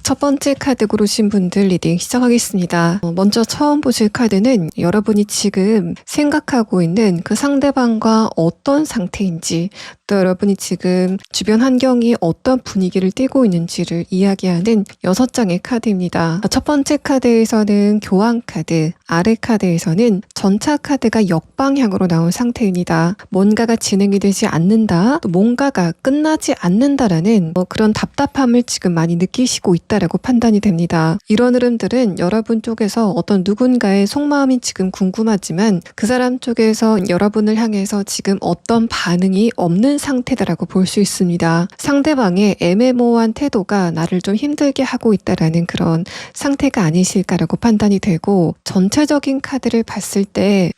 첫 번째 카드 고르신 분들 리딩 시작하겠습니다. 먼저 처음 보실 카드는 여러분이 지금 생각하고 있는 그 상대방과 어떤 상태인지, 또 여러분이 지금 주변 환경이 어떤 분위기를 띠고 있는지를 이야기하는 6장의 카드입니다. 첫 번째 카드에서는 교환 카드, 아래 카드에서는 전차 카드가 역방향으로 나온 상태입니다. 뭔가가 진행이 되지 않는다, 또 뭔가가 끝나지 않는다라는 그런 답답함을 지금 많이 느끼시고 있다라고 판단이 됩니다. 이런 흐름들은 여러분 쪽에서 어떤 누군가의 속마음이 지금 궁금하지만 그 사람 쪽에서 여러분을 향해서 지금 어떤 반응이 없는 상태다라고 볼 수 있습니다. 상대방의 애매모호한 태도가 나를 좀 힘들게 하고 있다라는 그런 상태가 아니실까라고 판단이 되고, 전체적인 카드를 봤을 때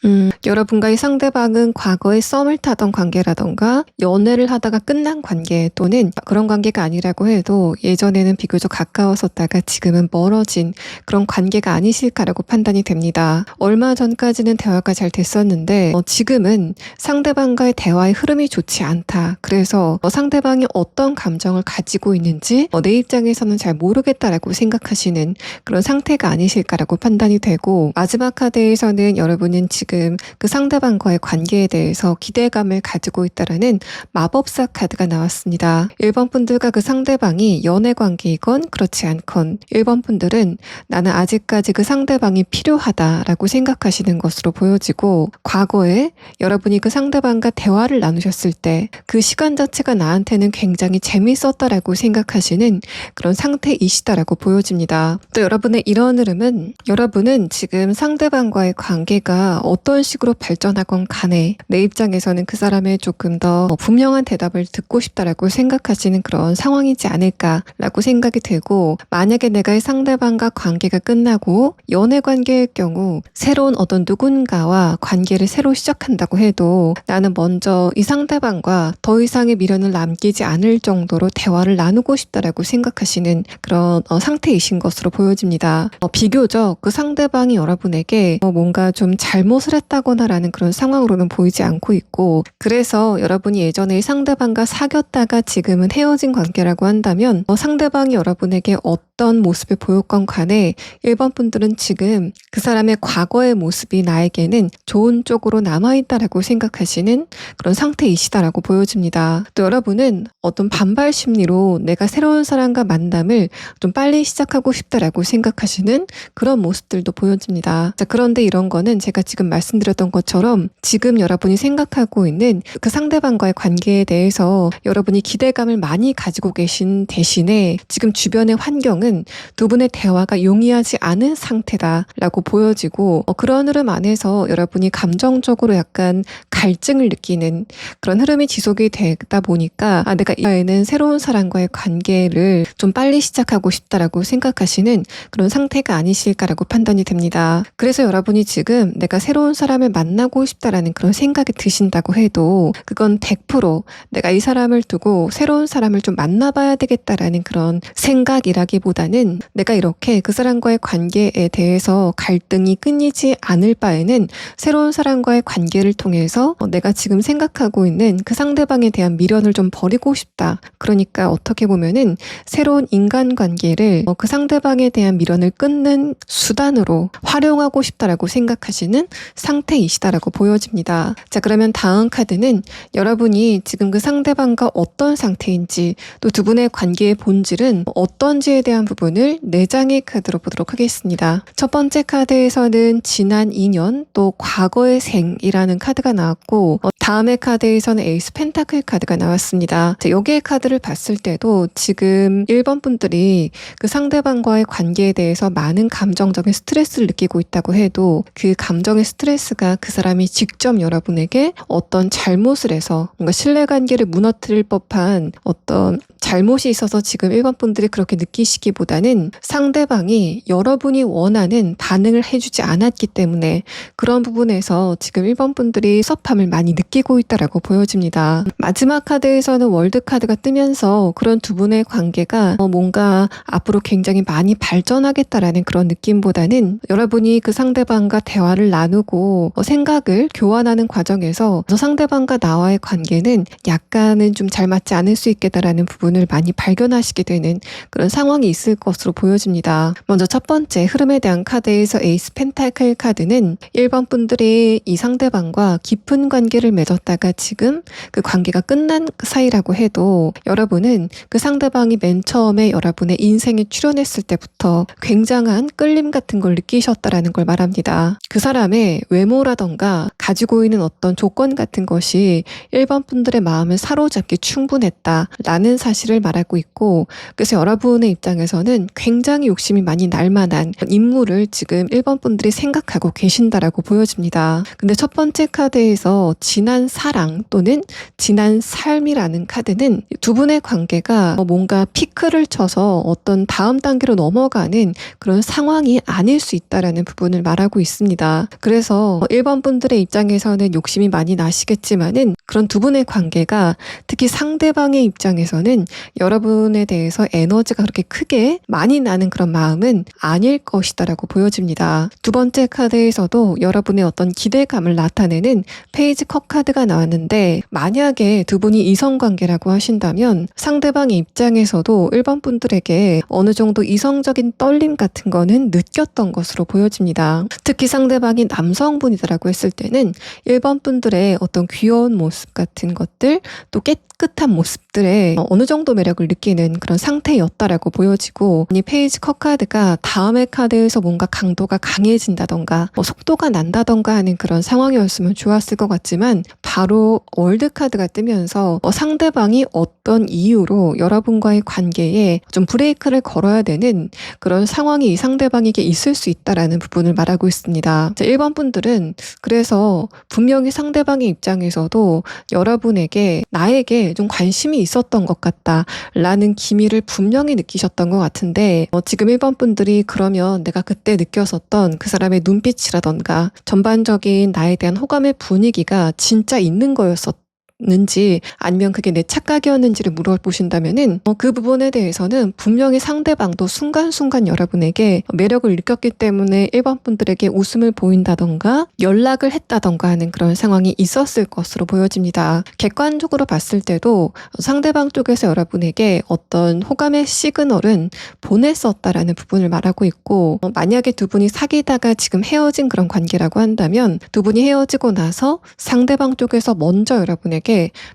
여러분과의 상대방은 과거에 썸을 타던 관계라던가 연애를 하다가 끝난 관계, 또는 그런 관계가 아니라고 해도 예전에는 비교적 가까웠었다가 지금은 멀어진 그런 관계가 아니실까라고 판단이 됩니다. 얼마 전까지는 대화가 잘 됐었는데 지금은 상대방과의 대화의 흐름이 좋지 않다. 그래서 상대방이 어떤 감정을 가지고 있는지 내 입장에서는 잘 모르겠다라고 생각하시는 그런 상태가 아니실까라고 판단이 되고, 마지막 카드에서는 여러분은 지금 그 상대방과의 관계에 대해서 기대감을 가지고 있다라는 마법사 카드가 나왔습니다. 1번 분들과 그 상대방이 연애 관계이건 그렇지 않건 1번 분들은 나는 아직까지 그 상대방이 필요하다라고 생각하시는 것으로 보여지고, 과거에 여러분이 그 상대방과 대화를 나누셨을 때 그 시간 자체가 나한테는 굉장히 재밌었다라고 생각하시는 그런 상태이시다라고 보여집니다. 또 여러분의 이런 흐름은 여러분은 지금 상대방과의 관계가 어떤 식으로 발전하건 간에 내 입장에서는 그 사람의 조금 더 분명한 대답을 듣고 싶다라고 생각하시는 그런 상황이지 않을까라고 생각이 되고, 만약에 내가 이 상대방과 관계가 끝나고 연애 관계일 경우 새로운 어떤 누군가와 관계를 새로 시작한다고 해도 나는 먼저 이 상대방과 더 이상의 미련을 남기지 않을 정도로 대화를 나누고 싶다라고 생각하시는 그런 상태이신 것으로 보여집니다. 비교적 그 상대방이 여러분에게 뭔가 좀 잘못을 했다거나라는 그런 상황으로는 보이지 않고 있고, 그래서 여러분이 예전에 이 상대방과 사귀었다가 지금은 헤어진 관계라고 한다면 상대방이 여러분에게 어떤 모습을 보였건 간에 1번 분들은 지금 그 사람의 과거의 모습이 나에게는 좋은 쪽으로 남아있다라고 생각하시는 그런 상태이시다라고 보여집니다. 또 여러분은 어떤 반발 심리로 내가 새로운 사람과 만남을 좀 빨리 시작하고 싶다라고 생각하시는 그런 모습들도 보여집니다. 자, 그런데 이런 거는 제가 지금 말씀드렸던 것처럼 지금 여러분이 생각하고 있는 그 상대방과의 관계에 대해서 여러분이 기대감을 많이 가지고 계신 대신에 지금 주변의 환경은 두 분의 대화가 용이하지 않은 상태다라고 보여지고, 그런 흐름 안에서 여러분이 감정적으로 약간 갈증을 느끼는 그런 흐름이 지속이 되다 보니까 내가 이번에는 새로운 사람과의 관계를 좀 빨리 시작하고 싶다라고 생각하시는 그런 상태가 아니실까라고 판단이 됩니다. 그래서 여러분이 지금 내가 새로운 사람을 만나고 싶다라는 그런 생각이 드신다고 해도 그건 100% 내가 이 사람을 두고 새로운 사람을 좀 만나봐야 되겠다라는 그런 생각이라기보다는 내가 이렇게 그 사람과의 관계에 대해서 갈등이 끊이지 않을 바에는 새로운 사람과의 관계를 통해서 내가 지금 생각하고 있는 그 상대방에 대한 미련을 좀 버리고 싶다. 그러니까 어떻게 보면은 새로운 인간관계를 그 상대방에 대한 미련을 끊는 수단으로 활용하고 싶다라고 생각하시는 상태이시다라고 보여집니다. 자, 그러면 다음 카드는 여러분이 지금 그 상대방과 어떤 상태인지, 또 두 분의 관계의 본질은 어떤지에 대한 부분을 4장의 카드로 보도록 하겠습니다. 첫 번째 카드에서는 지난 인연 또 과거의 생이라는 카드가 나왔고, 다음의 카드에서는 에이스 펜타클 카드가 나왔습니다. 자, 여기의 카드를 봤을 때도 지금 1번 분들이 그 상대방과의 관계에 대해서 많은 감정적인 스트레스를 느끼고 있다고 해도 그 감정의 스트레스가 그 사람이 직접 여러분에게 어떤 잘못을 해서 뭔가 신뢰관계를 무너뜨릴 법한 어떤 잘못이 있어서 지금 1번 분들이 그렇게 느끼시기보다는 상대방이 여러분이 원하는 반응을 해주지 않았기 때문에 그런 부분에서 지금 1번 분들이 섭함을 많이 느끼고 있다라고 보여집니다. 마지막 카드에서는 월드 카드가 뜨면서 그런 두 분의 관계가 뭔가 앞으로 굉장히 많이 발전하겠다라는 그런 느낌보다는 여러분이 그 상대방과 대화를 나누고 생각을 교환하는 과정에서 상대방과 나와의 관계는 약간은 좀 잘 맞지 않을 수 있겠다라는 부분을 많이 발견하시게 되는 그런 상황이 있을 것으로 보여집니다. 먼저 첫 번째 흐름에 대한 카드에서 에이스 펜타클 카드는 1번 분들이 이 상대방과 깊은 관계를 맺었다가 지금 그 관계가 끝난 사이라고 해도 여러분은 그 상대방이 맨 처음에 여러분의 인생에 출연했을 때부터 굉장한 끌림 같은 걸 느끼셨다라는 걸 말합니다. 그 사람의 외모라던가 가지고 있는 어떤 조건 같은 것이 1번 분들의 마음을 사로잡기 충분했다라는 사실을 말하고 있고, 그래서 여러분의 입장에서는 굉장히 욕심이 많이 날 만한 인물을 지금 1번 분들이 생각하고 계신다라고 보여집니다. 근데 첫 번째 카드에서 지난 사랑 또는 지난 삶이라는 카드는 두 분의 관계가 뭔가 피크를 쳐서 어떤 다음 단계로 넘어가는 그런 상황이 아닐 수 있다라는 부분을 말하고 있습니다. 그래서 1번 분들의 입장에서는 욕심이 많이 나시겠지만은 그런 두 분의 관계가 특히 상대방의 입장에서는 여러분에 대해서 에너지가 그렇게 크게 많이 나는 그런 마음은 아닐 것이다라고 보여집니다. 두 번째 카드에서도 여러분의 어떤 기대감을 나타내는 페이지 컵 카드가 나왔는데, 만약에 두 분이 이성관계라고 하신다면 상대방의 입장에서도 1번 분들에게 어느 정도 이성적인 떨림 같은 거는 느꼈던 것으로 보여집니다. 특히 상대방이 남성분이다라고 했을 때는 1번 분들의 어떤 귀여운 모습 같은 것들, 또 깨끗한 모습들, 것들에 어느 정도 매력을 느끼는 그런 상태였다라고 보여지고, 이 페이지 컵 카드가 다음의 카드에서 뭔가 강도가 강해진다던가 속도가 난다던가 하는 그런 상황이었으면 좋았을 것 같지만, 바로 월드 카드가 뜨면서 상대방이 어떤 이유로 여러분과의 관계에 좀 브레이크를 걸어야 되는 그런 상황이 이 상대방에게 있을 수 있다라는 부분을 말하고 있습니다. 1번 분들은 그래서 분명히 상대방의 입장에서도 여러분에게, 나에게 좀 관심이 있었던 것 같다라는 기미를 분명히 느끼셨던 것 같은데, 지금 1번 분들이 그러면 내가 그때 느꼈었던 그 사람의 눈빛이라던가 전반적인 나에 대한 호감의 분위기가 진짜 있는 거였었는지, 아니면 그게 내 착각이었는지를 물어보신다면은 그 부분에 대해서는 분명히 상대방도 순간순간 여러분에게 매력을 느꼈기 때문에 1번 분들에게 웃음을 보인다던가 연락을 했다던가 하는 그런 상황이 있었을 것으로 보여집니다. 객관적으로 봤을 때도 상대방 쪽에서 여러분에게 어떤 호감의 시그널은 보냈었다라는 부분을 말하고 있고, 만약에 두 분이 사귀다가 지금 헤어진 그런 관계라고 한다면, 두 분이 헤어지고 나서 상대방 쪽에서 먼저 여러분에게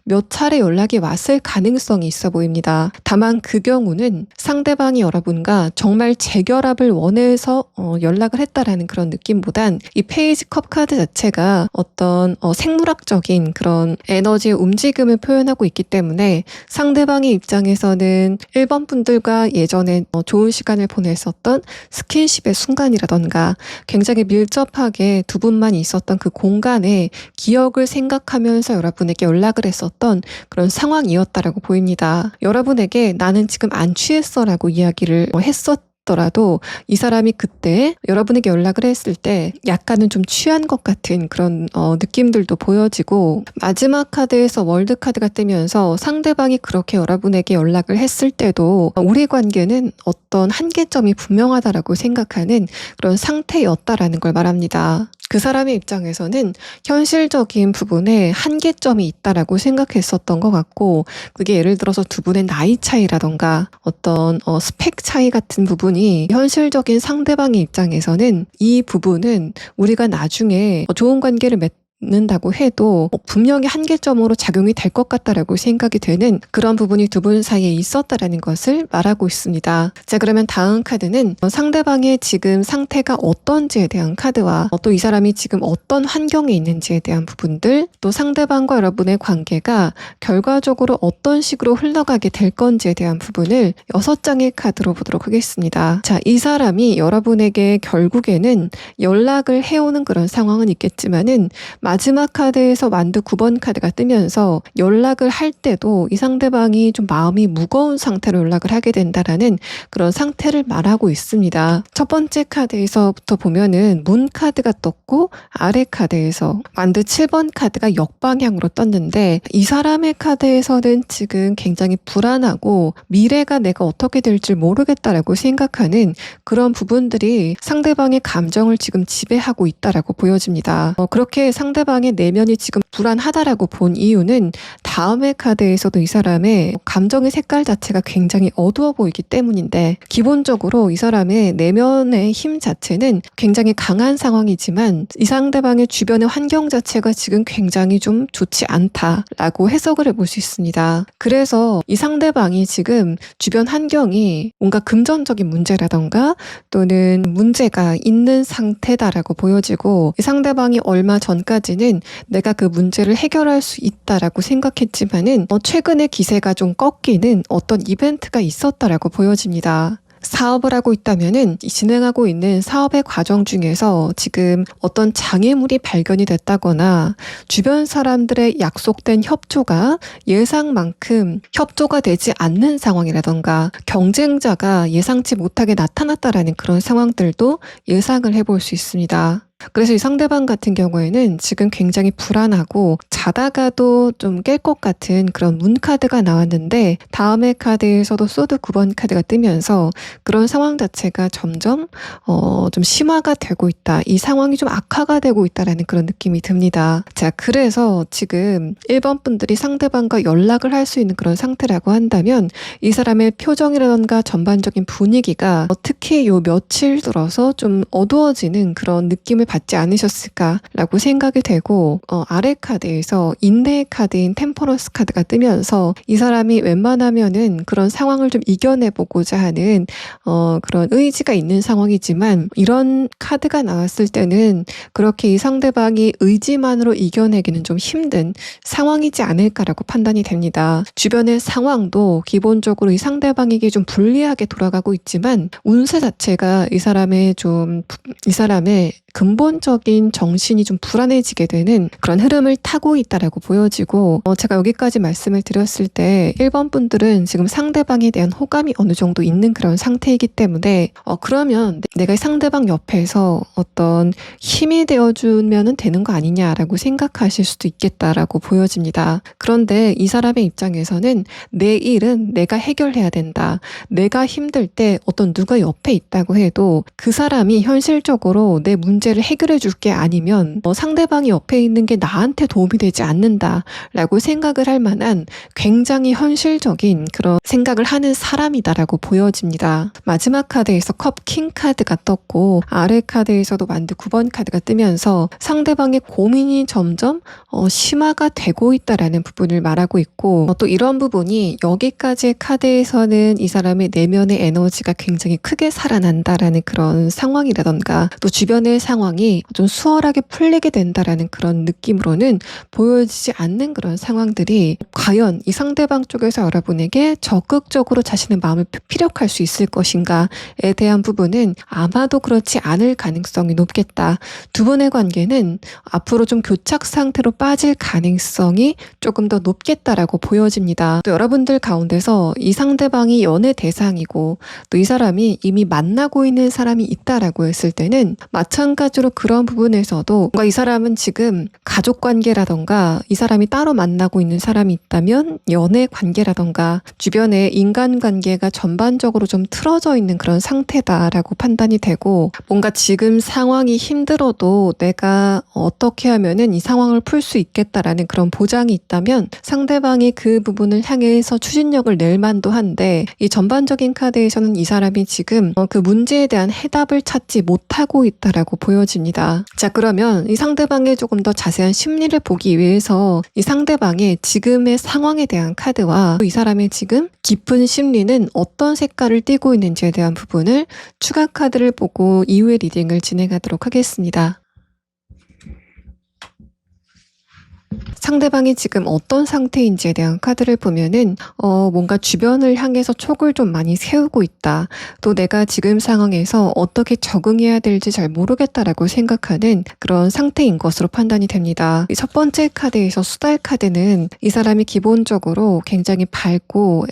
몇 차례 연락이 왔을 가능성이 있어 보입니다. 다만 그 경우는 상대방이 여러분과 정말 재결합을 원해서 연락을 했다라는 그런 느낌보단, 이 페이지 컵 카드 자체가 어떤 생물학적인 그런 에너지의 움직임을 표현하고 있기 때문에, 상대방의 입장에서는 1번 분들과 예전에 좋은 시간을 보냈었던 스킨십의 순간이라던가 굉장히 밀접하게 두 분만 있었던 그 공간에 기억을 생각하면서 여러분에게 연락을 했었던 그런 상황이었다라고 보입니다. 여러분에게 나는 지금 안 취했어 라고 이야기를 했었더라도 이 사람이 그때 여러분에게 연락을 했을 때 약간은 좀 취한 것 같은 그런 느낌들도 보여지고, 마지막 카드에서 월드 카드가 뜨면서 상대방이 그렇게 여러분에게 연락을 했을 때도 우리 관계는 어떤 한계점이 분명하다라고 생각하는 그런 상태였다라는 걸 말합니다. 그 사람의 입장에서는 현실적인 부분에 한계점이 있다라고 생각했었던 것 같고, 그게 예를 들어서 두 분의 나이 차이라던가 어떤 스펙 차이 같은 부분이 현실적인 상대방의 입장에서는 이 부분은 우리가 나중에 좋은 관계를 맺는다고 해도 분명히 한계점으로 작용이 될 것 같다라고 생각이 되는 그런 부분이 두 분 사이에 있었다라는 것을 말하고 있습니다. 자, 그러면 다음 카드는 상대방의 지금 상태가 어떤지에 대한 카드와 또 이 사람이 지금 어떤 환경에 있는지에 대한 부분들, 또 상대방과 여러분의 관계가 결과적으로 어떤 식으로 흘러가게 될 건지에 대한 부분을 6장의 카드로 보도록 하겠습니다. 자, 이 사람이 여러분에게 결국에는 연락을 해오는 그런 상황은 있겠지만은, 마지막 카드에서 만두 9번 카드가 뜨면서 연락을 할 때도 이 상대방이 좀 마음이 무거운 상태로 연락을 하게 된다라는 그런 상태를 말하고 있습니다. 첫 번째 카드에서부터 보면은 문 카드가 떴고, 아래 카드에서 만두 7번 카드가 역방향으로 떴는데, 이 사람의 카드에서는 지금 굉장히 불안하고 미래가 내가 어떻게 될지 모르겠다라고 생각하는 그런 부분들이 상대방의 감정을 지금 지배하고 있다라고 보여집니다. 그렇게 상대방의 내면이 지금 불안하다라고 본 이유는 다음의 카드에서도 이 사람의 감정의 색깔 자체가 굉장히 어두워 보이기 때문인데, 기본적으로 이 사람의 내면의 힘 자체는 굉장히 강한 상황이지만 이 상대방의 주변의 환경 자체가 지금 굉장히 좀 좋지 않다라고 해석을 해볼 수 있습니다. 그래서 이 상대방이 지금 주변 환경이 뭔가 금전적인 문제라던가 또는 문제가 있는 상태다라고 보여지고, 이 상대방이 얼마 전까지는 내가 그 문제를 해결할 수 있다라고 생각했지만은 최근에 기세가 좀 꺾이는 어떤 이벤트가 있었다라고 보여집니다. 사업을 하고 있다면은 진행하고 있는 사업의 과정 중에서 지금 어떤 장애물이 발견이 됐다거나, 주변 사람들의 약속된 협조가 예상만큼 협조가 되지 않는 상황이라던가, 경쟁자가 예상치 못하게 나타났다라는 그런 상황들도 예상을 해볼 수 있습니다. 그래서 이 상대방 같은 경우에는 지금 굉장히 불안하고 자다가도 좀 깰 것 같은 그런 문 카드가 나왔는데, 다음의 카드에서도 소드 9번 카드가 뜨면서 그런 상황 자체가 점점 좀 심화가 되고 있다, 이 상황이 좀 악화가 되고 있다라는 그런 느낌이 듭니다. 자, 그래서 지금 1번 분들이 상대방과 연락을 할 수 있는 그런 상태라고 한다면, 이 사람의 표정이라던가 전반적인 분위기가 특히 요 며칠 들어서 좀 어두워지는 그런 느낌을 받지 않으셨을까라고 생각이 되고 아래 카드에서 인내의 카드인 템퍼런스 카드가 뜨면서 이 사람이 웬만하면은 그런 상황을 좀 이겨내보고자 하는 그런 의지가 있는 상황이지만 이런 카드가 나왔을 때는 그렇게 이 상대방이 의지만으로 이겨내기는 좀 힘든 상황이지 않을까라고 판단이 됩니다. 주변의 상황도 기본적으로 이 상대방에게 좀 불리하게 돌아가고 있지만 운세 자체가 이 사람의 근본적인 정신이 좀 불안해지게 되는 그런 흐름을 타고 있다라고 보여지고 제가 여기까지 말씀을 드렸을 때 1번 분들은 지금 상대방에 대한 호감이 어느 정도 있는 그런 상태이기 때문에 그러면 내가 상대방 옆에서 어떤 힘이 되어주면 되는 거 아니냐라고 생각하실 수도 있겠다라고 보여집니다. 그런데 이 사람의 입장에서는 내 일은 내가 해결해야 된다. 내가 힘들 때 어떤 누가 옆에 있다고 해도 그 사람이 현실적으로 내 문제를 해결해 줄 게 아니면 상대방이 옆에 있는 게 나한테 도움이 되지 않는다라고 생각을 할 만한 굉장히 현실적인 그런 생각을 하는 사람이다라고 보여집니다. 마지막 카드에서 컵 킹 카드가 떴고 아래 카드에서도 만두 9번 카드가 뜨면서 상대방의 고민이 점점 심화가 되고 있다라는 부분을 말하고 있고 또 이런 부분이 여기까지의 카드에서는 이 사람의 내면의 에너지가 굉장히 크게 살아난다라는 그런 상황이라던가 또 주변의 상황이 좀 수월하게 풀리게 된다라는 그런 느낌으로는 보여지지 않는 그런 상황들이 과연 이 상대방 쪽에서 여러분에게 적극적으로 자신의 마음을 피력할 수 있을 것인가에 대한 부분은 아마도 그렇지 않을 가능성이 높겠다. 두 분의 관계는 앞으로 좀 교착 상태로 빠질 가능성이 조금 더 높겠다라고 보여집니다. 또 여러분들 가운데서 이 상대방이 연애 대상이고 또 이 사람이 이미 만나고 있는 사람이 있다라고 했을 때는 마찬가지로 그런 부분에서도 뭔가 이 사람은 지금 가족 관계라던가 이 사람이 따로 만나고 있는 사람이 있다면 연애 관계라던가 주변의 인간 관계가 전반적으로 좀 틀어져 있는 그런 상태다라고 판단이 되고 뭔가 지금 상황이 힘들어도 내가 어떻게 하면은 이 상황을 풀 수 있겠다라는 그런 보장이 있다면 상대방이 그 부분을 향해서 추진력을 낼 만도 한데 이 전반적인 카드에서는 이 사람이 지금 그 문제에 대한 해답을 찾지 못하고 있다라고 보여집니다. 자, 그러면 이 상대방의 조금 더 자세한 심리를 보기 위해서 이 상대방의 지금의 상황에 대한 카드와 이 사람의 지금 깊은 심리는 어떤 색깔을 띠고 있는지에 대한 부분을 추가 카드를 보고 이후의 리딩을 진행하도록 하겠습니다. 상대방이 지금 어떤 상태인지에 대한 카드를 보면은 뭔가 주변을 향해서 촉을 좀 많이 세우고 있다. 또 내가 지금 상황에서 어떻게 적응해야 될지 잘 모르겠다라고 생각하는 그런 상태인 것으로 판단이 됩니다. 첫 번째 카드에서 수달 카드는 이 사람이 기본적으로 굉장히 밝고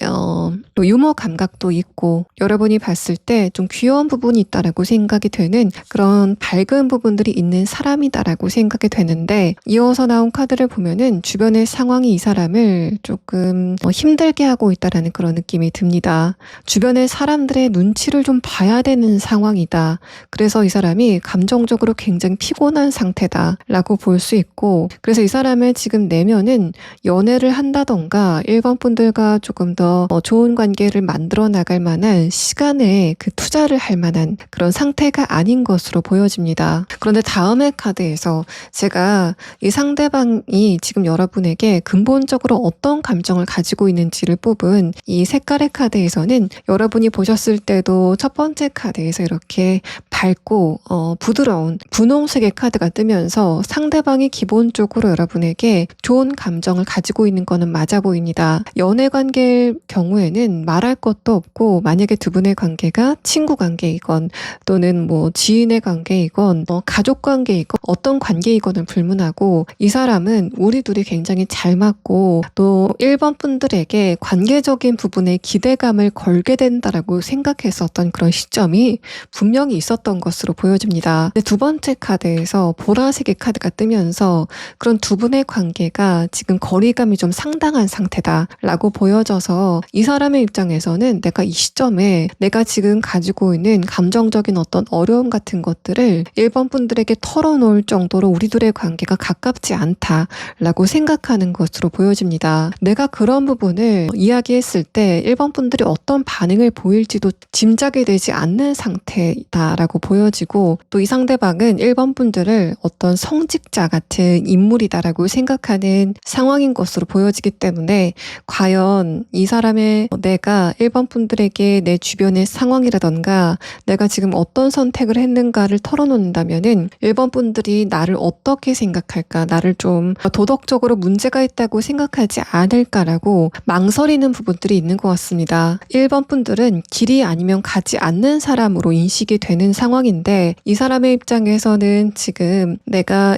또 유머 감각도 있고 여러분이 봤을 때 좀 귀여운 부분이 있다라고 생각이 되는 그런 밝은 부분들이 있는 사람이다라고 생각이 되는데 이어서 나온 카드를 보면은 주변의 상황이 이 사람을 조금 힘들게 하고 있다라는 그런 느낌이 듭니다. 주변의 사람들의 눈치를 좀 봐야 되는 상황이다. 그래서 이 사람이 감정적으로 굉장히 피곤한 상태다라고 볼 수 있고 그래서 이 사람의 지금 내면은 연애를 한다던가 일반 분들과 조금 더 좋은 관계를 만들어 나갈 만한 시간에 그 투자를 할 만한 그런 상태가 아닌 것으로 보여집니다. 그런데 다음의 카드에서 제가 이 상대방이 지금 여러분에게 근본적으로 어떤 감정을 가지고 있는지를 뽑은 이 색깔의 카드에서는 여러분이 보셨을 때도 첫 번째 카드에서 이렇게 밝고 부드러운 분홍색의 카드가 뜨면서 상대방이 기본적으로 여러분에게 좋은 감정을 가지고 있는 거는 맞아 보입니다. 연애 관계일 경우에는 말할 것도 없고 만약에 두 분의 관계가 친구 관계이건 또는 뭐 지인의 관계이건 가족 관계이건 어떤 관계이건을 불문하고 이 사람은 우리 둘이 굉장히 잘 맞고 또 1번 분들에게 관계적인 부분에 기대감을 걸게 된다라고 생각했었던 그런 시점이 분명히 있었던 것으로 보여집니다. 근데 두 번째 카드에서 보라색의 카드가 뜨면서 그런 두 분의 관계가 지금 거리감이 좀 상당한 상태다라고 보여져서 이 사람의 입장에서는 내가 이 시점에 내가 지금 가지고 있는 감정적인 어떤 어려움 같은 것들을 1번 분들에게 털어놓을 정도로 우리들의 관계가 가깝지 않다라고 생각하는 것으로 보여집니다. 내가 그런 부분을 이야기했을 때 1번 분들이 어떤 반응을 보일지도 짐작이 되지 않는 상태다라고 보여지고, 또 이 상대방은 1번 분들을 어떤 성직자 같은 인물이다라고 생각하는 상황인 것으로 보여지기 때문에, 과연 이 사람의 내가 1번 분들에게 내 주변의 상황이라던가 내가 지금 어떤 선택을 했는가를 털어놓는다면은 1번 분들이 나를 어떻게 생각할까, 나를 좀 도덕적으로 문제가 있다고 생각하지 않을까라고 망설이는 부분들이 있는 것 같습니다. 1번 분들은 길이 아니면 가지 않는 사람으로 인식이 되는 상황인데, 이 사람의 입장에서는 지금 내가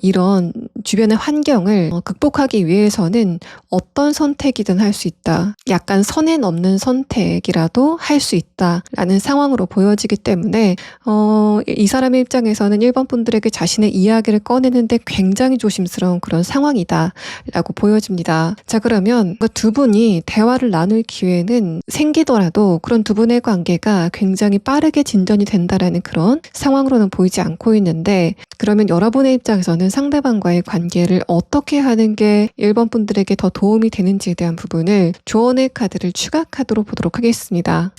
이런 주변의 환경을 극복하기 위해서는 어떤 선택이든 할 수 있다, 약간 선에 넘는 선택이라도 할 수 있다라는 상황으로 보여지기 때문에 이 사람의 입장에서는 1번 분들에게 자신의 이야기를 꺼내는데 굉장히 조심스러운 그런 상황이다 라고 보여집니다. 자, 그러면 두 분이 대화를 나눌 기회는 생기더라도 그런 두 분의 관계가 굉장히 빠르게 진전이 된다라는 그런 상황으로는 보이지 않고 있는데, 그러면 여러분의 입장에서는 상대방과의 관계를 어떻게 하는 게 1번 분들에게 더 도움이 되는지에 대한 부분을 조언의 카드를 추가 카드로 보도록 하겠습니다.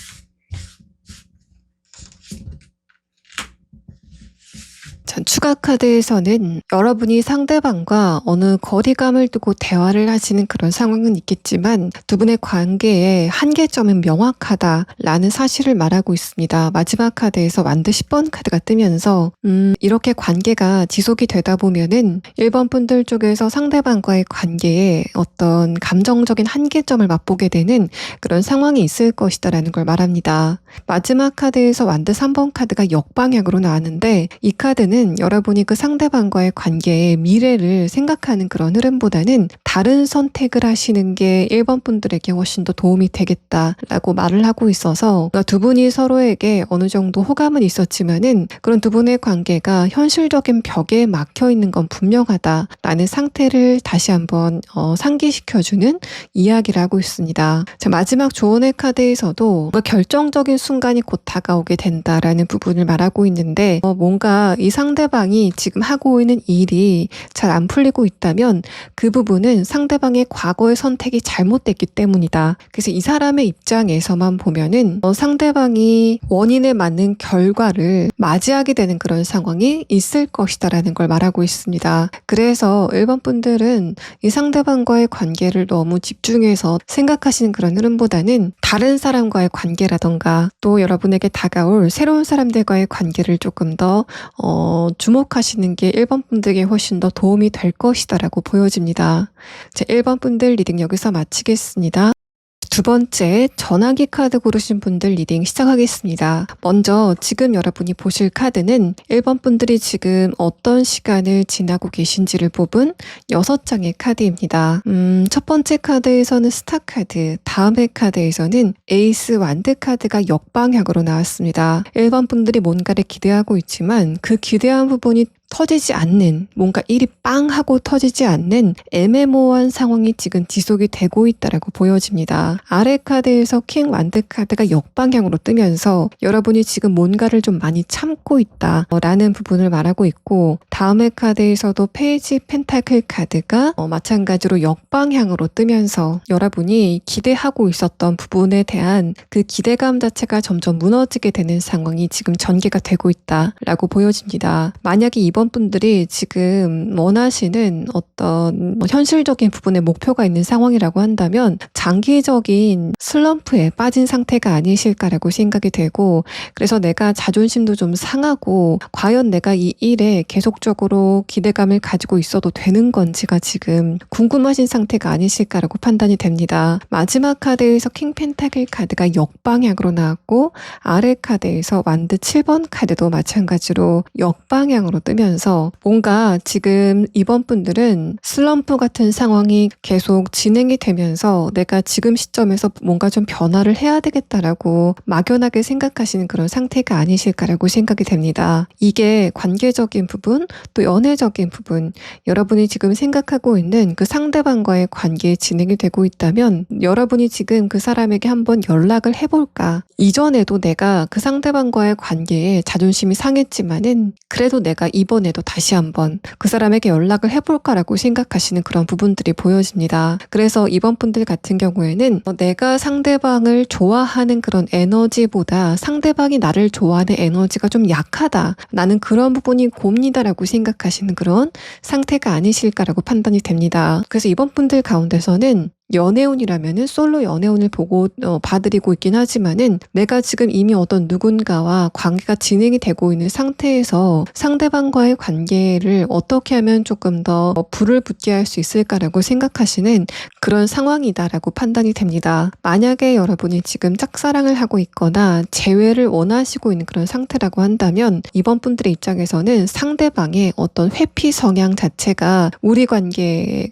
자, 추가 카드에서는 여러분이 상대방과 어느 거리감을 두고 대화를 하시는 그런 상황은 있겠지만 두 분의 관계의 한계점은 명확하다라는 사실을 말하고 있습니다. 마지막 카드에서 완드 10번 카드가 뜨면서 이렇게 관계가 지속이 되다 보면은 1번 분들 쪽에서 상대방과의 관계에 어떤 감정적인 한계점을 맛보게 되는 그런 상황이 있을 것이다라는 걸 말합니다. 마지막 카드에서 완드 3번 카드가 역방향으로 나왔는데, 이 카드는 여러분이 그 상대방과의 관계의 미래를 생각하는 그런 흐름보다는 다른 선택을 하시는 게 1번 분들에게 훨씬 더 도움이 되겠다라고 말을 하고 있어서, 두 분이 서로에게 어느 정도 호감은 있었지만은 그런 두 분의 관계가 현실적인 벽에 막혀 있는 건 분명하다라는 상태를 다시 한번 상기시켜주는 이야기를 하고 있습니다. 자, 마지막 조언의 카드에서도 결정적인 순간이 곧 다가오게 된다라는 부분을 말하고 있는데, 뭔가 이 상대방이 지금 하고 있는 일이 잘 안 풀리고 있다면 그 부분은 상대방의 과거의 선택이 잘못됐기 때문이다. 그래서 이 사람의 입장에서만 보면은 상대방이 원인에 맞는 결과를 맞이하게 되는 그런 상황이 있을 것이다라는 걸 말하고 있습니다. 그래서 1번 분들은 이 상대방과의 관계를 너무 집중해서 생각하시는 그런 흐름보다는 다른 사람과의 관계라던가 또 여러분에게 다가올 새로운 사람들과의 관계를 조금 더 주목하시는 게 1번 분들에게 훨씬 더 도움이 될 것이다라고 보여집니다. 자, 1번 분들 리딩 여기서 마치겠습니다. 두 번째, 전화기 카드 고르신 분들 리딩 시작하겠습니다. 먼저 지금 여러분이 보실 카드는 1번 분들이 지금 어떤 시간을 지나고 계신지를 뽑은 6장의 카드입니다. 첫 번째 카드에서는 스타 카드, 다음의 카드에서는 에이스 완드 카드가 역방향으로 나왔습니다. 1번 분들이 뭔가를 기대하고 있지만 그 기대한 부분이 터지지 않는, 뭔가 일이 빵 하고 터지지 않는 애매모호한 상황이 지금 지속이 되고 있다라고 보여집니다. 아래 카드에서 킹 완드 카드가 역방향으로 뜨면서 여러분이 지금 뭔가를 좀 많이 참고 있다라는 부분을 말하고 있고, 다음의 카드에서도 페이지 펜타클 카드가 마찬가지로 역방향으로 뜨면서 여러분이 기대하고 있었던 부분에 대한 그 기대감 자체가 점점 무너지게 되는 상황이 지금 전개가 되고 있다라고 보여집니다. 만약에 이번 분들이 지금 원하시는 어떤 현실적인 부분에 목표가 있는 상황이라고 한다면 장기적인 슬럼프에 빠진 상태가 아니실까라고 생각이 되고, 그래서 내가 자존심도 좀 상하고 과연 내가 이 일에 계속적으로 기대감을 가지고 있어도 되는 건지가 지금 궁금하신 상태가 아니실까라고 판단이 됩니다. 마지막 카드에서 킹 펜타클 카드가 역방향으로 나왔고, 아래 카드에서 완드 7번 카드도 마찬가지로 역방향으로 뜨면 하면서 뭔가 지금 이번 분들은 슬럼프 같은 상황이 계속 진행이 되면서 내가 지금 시점에서 뭔가 좀 변화를 해야 되겠다라고 막연하게 생각하시는 그런 상태가 아니실까라고 생각이 됩니다. 이게 관계적인 부분, 또 연애적인 부분, 여러분이 지금 생각하고 있는 그 상대방과의 관계에 진행이 되고 있다면 여러분이 지금 그 사람에게 한번 연락을 해볼까? 이전에도 내가 그 상대방과의 관계에 자존심이 상했지만은 그래도 내가 이번에도 다시 한번 그 사람에게 연락을 해볼까라고 생각하시는 그런 부분들이 보여집니다. 그래서 이번 분들 같은 경우에는 내가 상대방을 좋아하는 그런 에너지보다 상대방이 나를 좋아하는 에너지가 좀 약하다. 나는 그런 부분이 곱니다라고 생각하시는 그런 상태가 아니실까라고 판단이 됩니다. 그래서 이번 분들 가운데서는 연애운이라면은 솔로 연애운을 보고 봐드리고 있긴 하지만은 내가 지금 이미 어떤 누군가와 관계가 진행이 되고 있는 상태에서 상대방과의 관계를 어떻게 하면 조금 더 불을 붙게 할 수 있을까라고 생각하시는 그런 상황이다라고 판단이 됩니다. 만약에 여러분이 지금 짝사랑을 하고 있거나 재회를 원하시고 있는 그런 상태라고 한다면 이번 분들의 입장에서는 상대방의 어떤 회피 성향 자체가 우리 관계에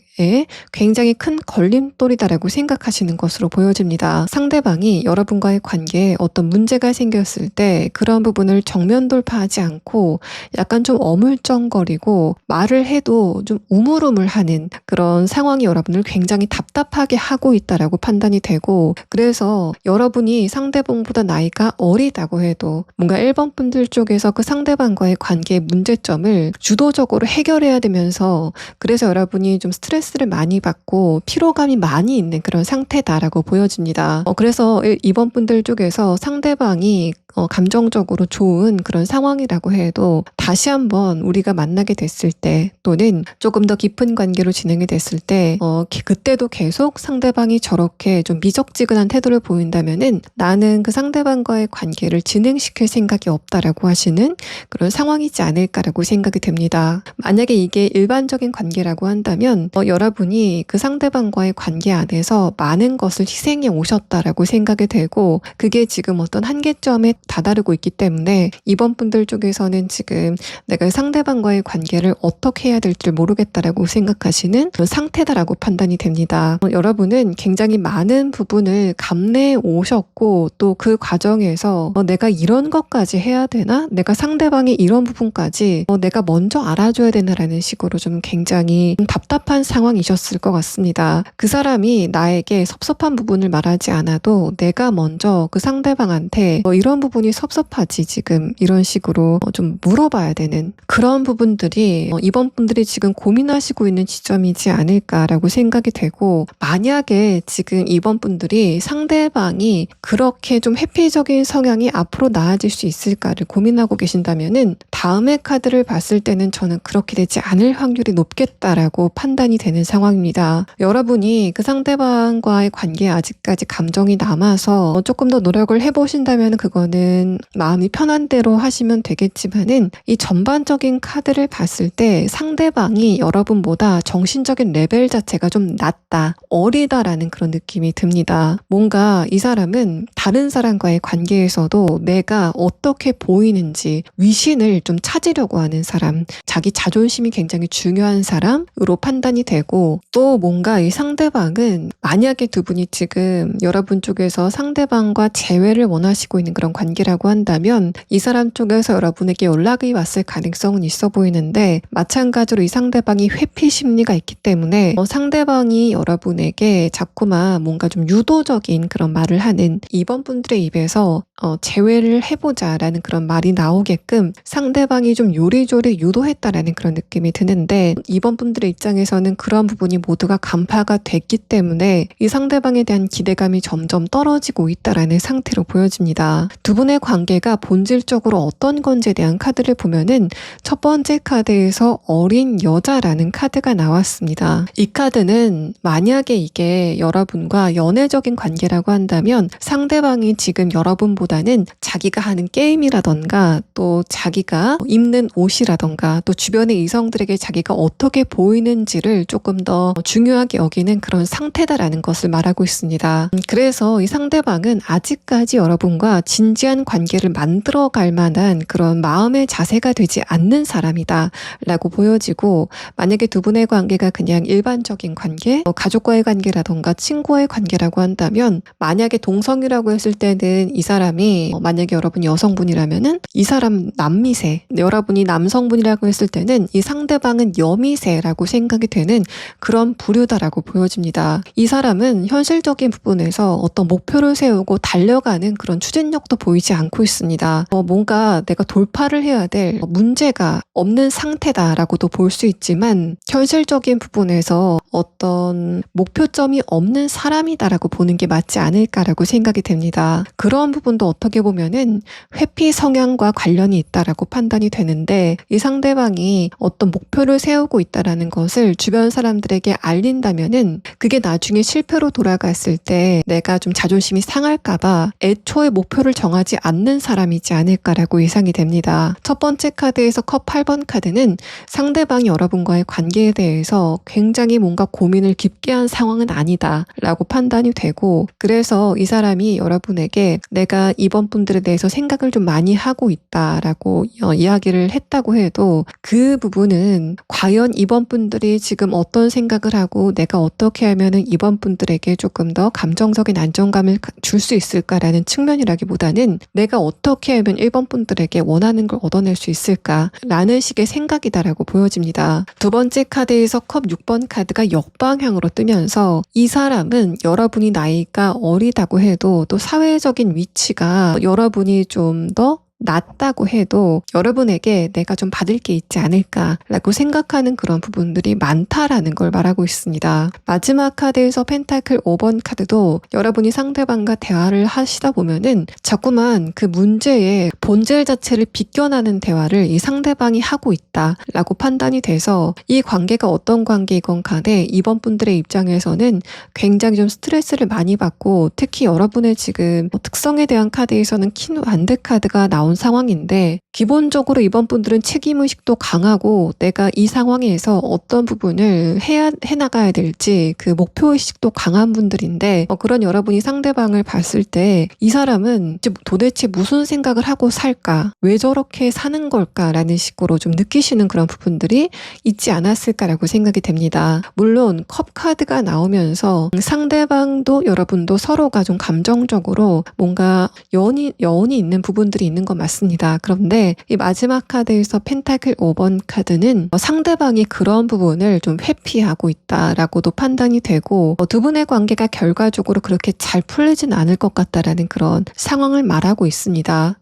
굉장히 큰 걸림돌이다라고 생각하시는 것으로 보여집니다. 상대방이 여러분과의 관계에 어떤 문제가 생겼을 때 그런 부분을 정면 돌파하지 않고 약간 좀 어물쩡거리고 말을 해도 좀 우물우물하는 그런 상황이 여러분을 굉장히 답답하게 하고 있다라고 판단이 되고, 그래서 여러분이 상대방보다 나이가 어리다고 해도 뭔가 1번 분들 쪽에서 그 상대방과의 관계의 문제점을 주도적으로 해결해야 되면서 그래서 여러분이 좀 스트레스를 많이 받고 피로감이 많이 있는 그런 상태다라고 보여집니다. 그래서 이번 분들 쪽에서 상대방이 감정적으로 좋은 그런 상황이라고 해도 다시 한번 우리가 만나게 됐을 때 또는 조금 더 깊은 관계로 진행이 됐을 때 그때도 계속 상대방이 저렇게 좀 미적지근한 태도를 보인다면은 나는 그 상대방과의 관계를 진행시킬 생각이 없다라고 하시는 그런 상황이지 않을까라고 생각이 됩니다. 만약에 이게 일반적인 관계라고 한다면 여러분이 그 상대방과의 관계 안에서 많은 것을 희생해 오셨다라고 생각이 되고 그게 지금 어떤 한계점에 다다르고 있기 때문에 이번 분들 쪽에서는 지금 내가 상대방과의 관계를 어떻게 해야 될지 모르겠다라고 생각하시는 그런 상태다라고 판단이 됩니다. 여러분은 굉장히 많은 부분을 감내해 오셨고 또 그 과정에서 내가 이런 것까지 해야 되나? 내가 상대방이 이런 부분까지 내가 먼저 알아줘야 되나라는 식으로 좀 굉장히 답답한 상황이셨을 것 같습니다. 그 사람이 나에게 섭섭한 부분을 말하지 않아도 내가 먼저 그 상대방한테 이런 부분이 섭섭하지 지금 이런 식으로 좀 물어봐야 되는 그런 부분들이 이번 분들이 지금 고민하시고 있는 지점이지 않을까라고 생각이 되고, 만약에 지금 이번 분들이 상대방이 그렇게 좀 회피적인 성향이 앞으로 나아질 수 있을까를 고민하고 계신다면은 다음의 카드를 봤을 때는 저는 그렇게 되지 않을 확률이 높겠다라고 판단이 되는 상황입니다. 여러분이 그 상대방과의 관계에 아직까지 감정이 남아서 조금 더 노력을 해보신다면 그거는 마음이 편한 대로 하시면 되겠지만은 이 전반적인 카드를 봤을 때 상대방이 여러분보다 정신적인 레벨 자체가 좀 낮다, 어리다라는 그런 느낌이 듭니다. 뭔가 이 사람은 다른 사람과의 관계에서도 내가 어떻게 보이는지 위신을 좀 찾으려고 하는 사람, 자기 자존심이 굉장히 중요한 사람으로 판단이 되고, 또 뭔가 이 상대방은 만약에 두 분이 지금 여러분 쪽에서 상대방과 재회를 원하시고 있는 그런 관계라고 한다면 이 사람 쪽에서 여러분에게 연락이 왔을 가능성은 있어 보이는데, 마찬가지로 이 상대방이 회피 심리가 있기 때문에 상대방이 여러분에게 자꾸만 뭔가 좀 유도적인 그런 말을 하는, 이번 분들의 입에서 재회를 해보자라는 그런 말이 나오게끔 상대방이 좀 요리조리 유도했다라는 그런 느낌이 드는데, 이번 분들의 입장에서는 그런 부분이 모두가 간파가 됐기 때문에 이 상대방에 대한 기대감이 점점 떨어지고 있다라는 상태로 보여집니다. 두 분의 관계가 본질적으로 어떤 건지에 대한 카드를 보면은 첫 번째 카드에서 어린 여자라는 카드가 나왔습니다. 이 카드는 만약에 이게 여러분과 연애적인 관계라고 한다면 상대방이 지금 여러분보다는 자기가 하는 게임이라던가 또 자기가 입는 옷이라던가 또 주변의 이성들에게 자기가 어떻게 보이는지를 조금 더 중요하게 여기는 그런 상태다라는 것을 말하고 있습니다. 그래서 이 상대방은 아직까지 여러분과 진지한 진지한 관계를 만들어갈 만한 그런 마음의 자세가 되지 않는 사람이다 라고 보여지고, 만약에 두 분의 관계가 그냥 일반적인 관계, 가족과의 관계라던가 친구와의 관계라고 한다면, 만약에 동성이라고 했을 때는 이 사람이 만약에 여러분이 여성분이라면은 이 사람 남미세, 여러분이 남성분이라고 했을 때는 이 상대방은 여미세라고 생각이 되는 그런 부류다라고 보여집니다. 이 사람은 현실적인 부분에서 어떤 목표를 세우고 달려가는 그런 추진력도 보이지 않고 있습니다. 뭔가 내가 돌파를 해야 될 문제가 없는 상태다라고도 볼 수 있지만, 현실적인 부분에서 어떤 목표점이 없는 사람이다라고 보는 게 맞지 않을까라고 생각이 됩니다. 그런 부분도 어떻게 보면은 회피 성향과 관련이 있다라고 판단이 되는데, 이 상대방이 어떤 목표를 세우고 있다라는 것을 주변 사람들에게 알린다면은 그게 나중에 실패로 돌아갔을 때 내가 좀 자존심이 상할까봐 애초에 목표를 정하지 않는 사람이지 않을까라고 예상이 됩니다. 첫 번째 카드에서 컵 8번 카드는 상대방이 여러분과의 관계에 대해서 굉장히 뭔가 고민을 깊게 한 상황은 아니다 라고 판단이 되고, 그래서 이 사람이 여러분에게 내가 이번 분들에 대해서 생각을 좀 많이 하고 있다라고 이야기를 했다고 해도, 그 부분은 과연 이번 분들이 지금 어떤 생각을 하고 내가 어떻게 하면은 이번 분들에게 조금 더 감정적인 안정감을 줄 수 있을까라는 측면이라기보다는 내가 어떻게 하면 1번 분들에게 원하는 걸 얻어낼 수 있을까라는 식의 생각이다라고 보여집니다. 두 번째 카드에서 컵 6번 카드가 역방향으로 뜨면서, 이 사람은 여러분이 나이가 어리다고 해도 또 사회적인 위치가 여러분이 좀 더 낮다고 해도 여러분에게 내가 좀 받을 게 있지 않을까라고 생각하는 그런 부분들이 많다라는 걸 말하고 있습니다. 마지막 카드에서 펜타클 5번 카드도 여러분이 상대방과 대화를 하시다 보면은 자꾸만 그 문제의 본질 자체를 비껴나는 대화를 이 상대방이 하고 있다라고 판단이 돼서, 이 관계가 어떤 관계이건 간에 이번 분들의 입장에서는 굉장히 좀 스트레스를 많이 받고, 특히 여러분의 지금 특성에 대한 카드에서는 킹 완드 카드가 나온 상황인데, 기본적으로 이번 분들은 책임의식도 강하고 내가 이 상황에서 어떤 부분을 해나가야 될지 그 목표의식도 강한 분들인데, 그런 여러분이 상대방을 봤을 때 이 사람은 도대체 무슨 생각을 하고 살까? 왜 저렇게 사는 걸까라는 식으로 좀 느끼시는 그런 부분들이 있지 않았을까라고 생각이 됩니다. 물론 컵 카드가 나오면서 상대방도 여러분도 서로가 좀 감정적으로 뭔가 여운이 있는 부분들이 있는 건 맞습니다. 그런데 이 마지막 카드에서 펜타클 5번 카드는 상대방이 그런 부분을 좀 회피하고 있다라고도 판단이 되고, 두 분의 관계가 결과적으로 그렇게 잘 풀리진 않을 것 같다라는 그런 상황을 말하고 있습니다.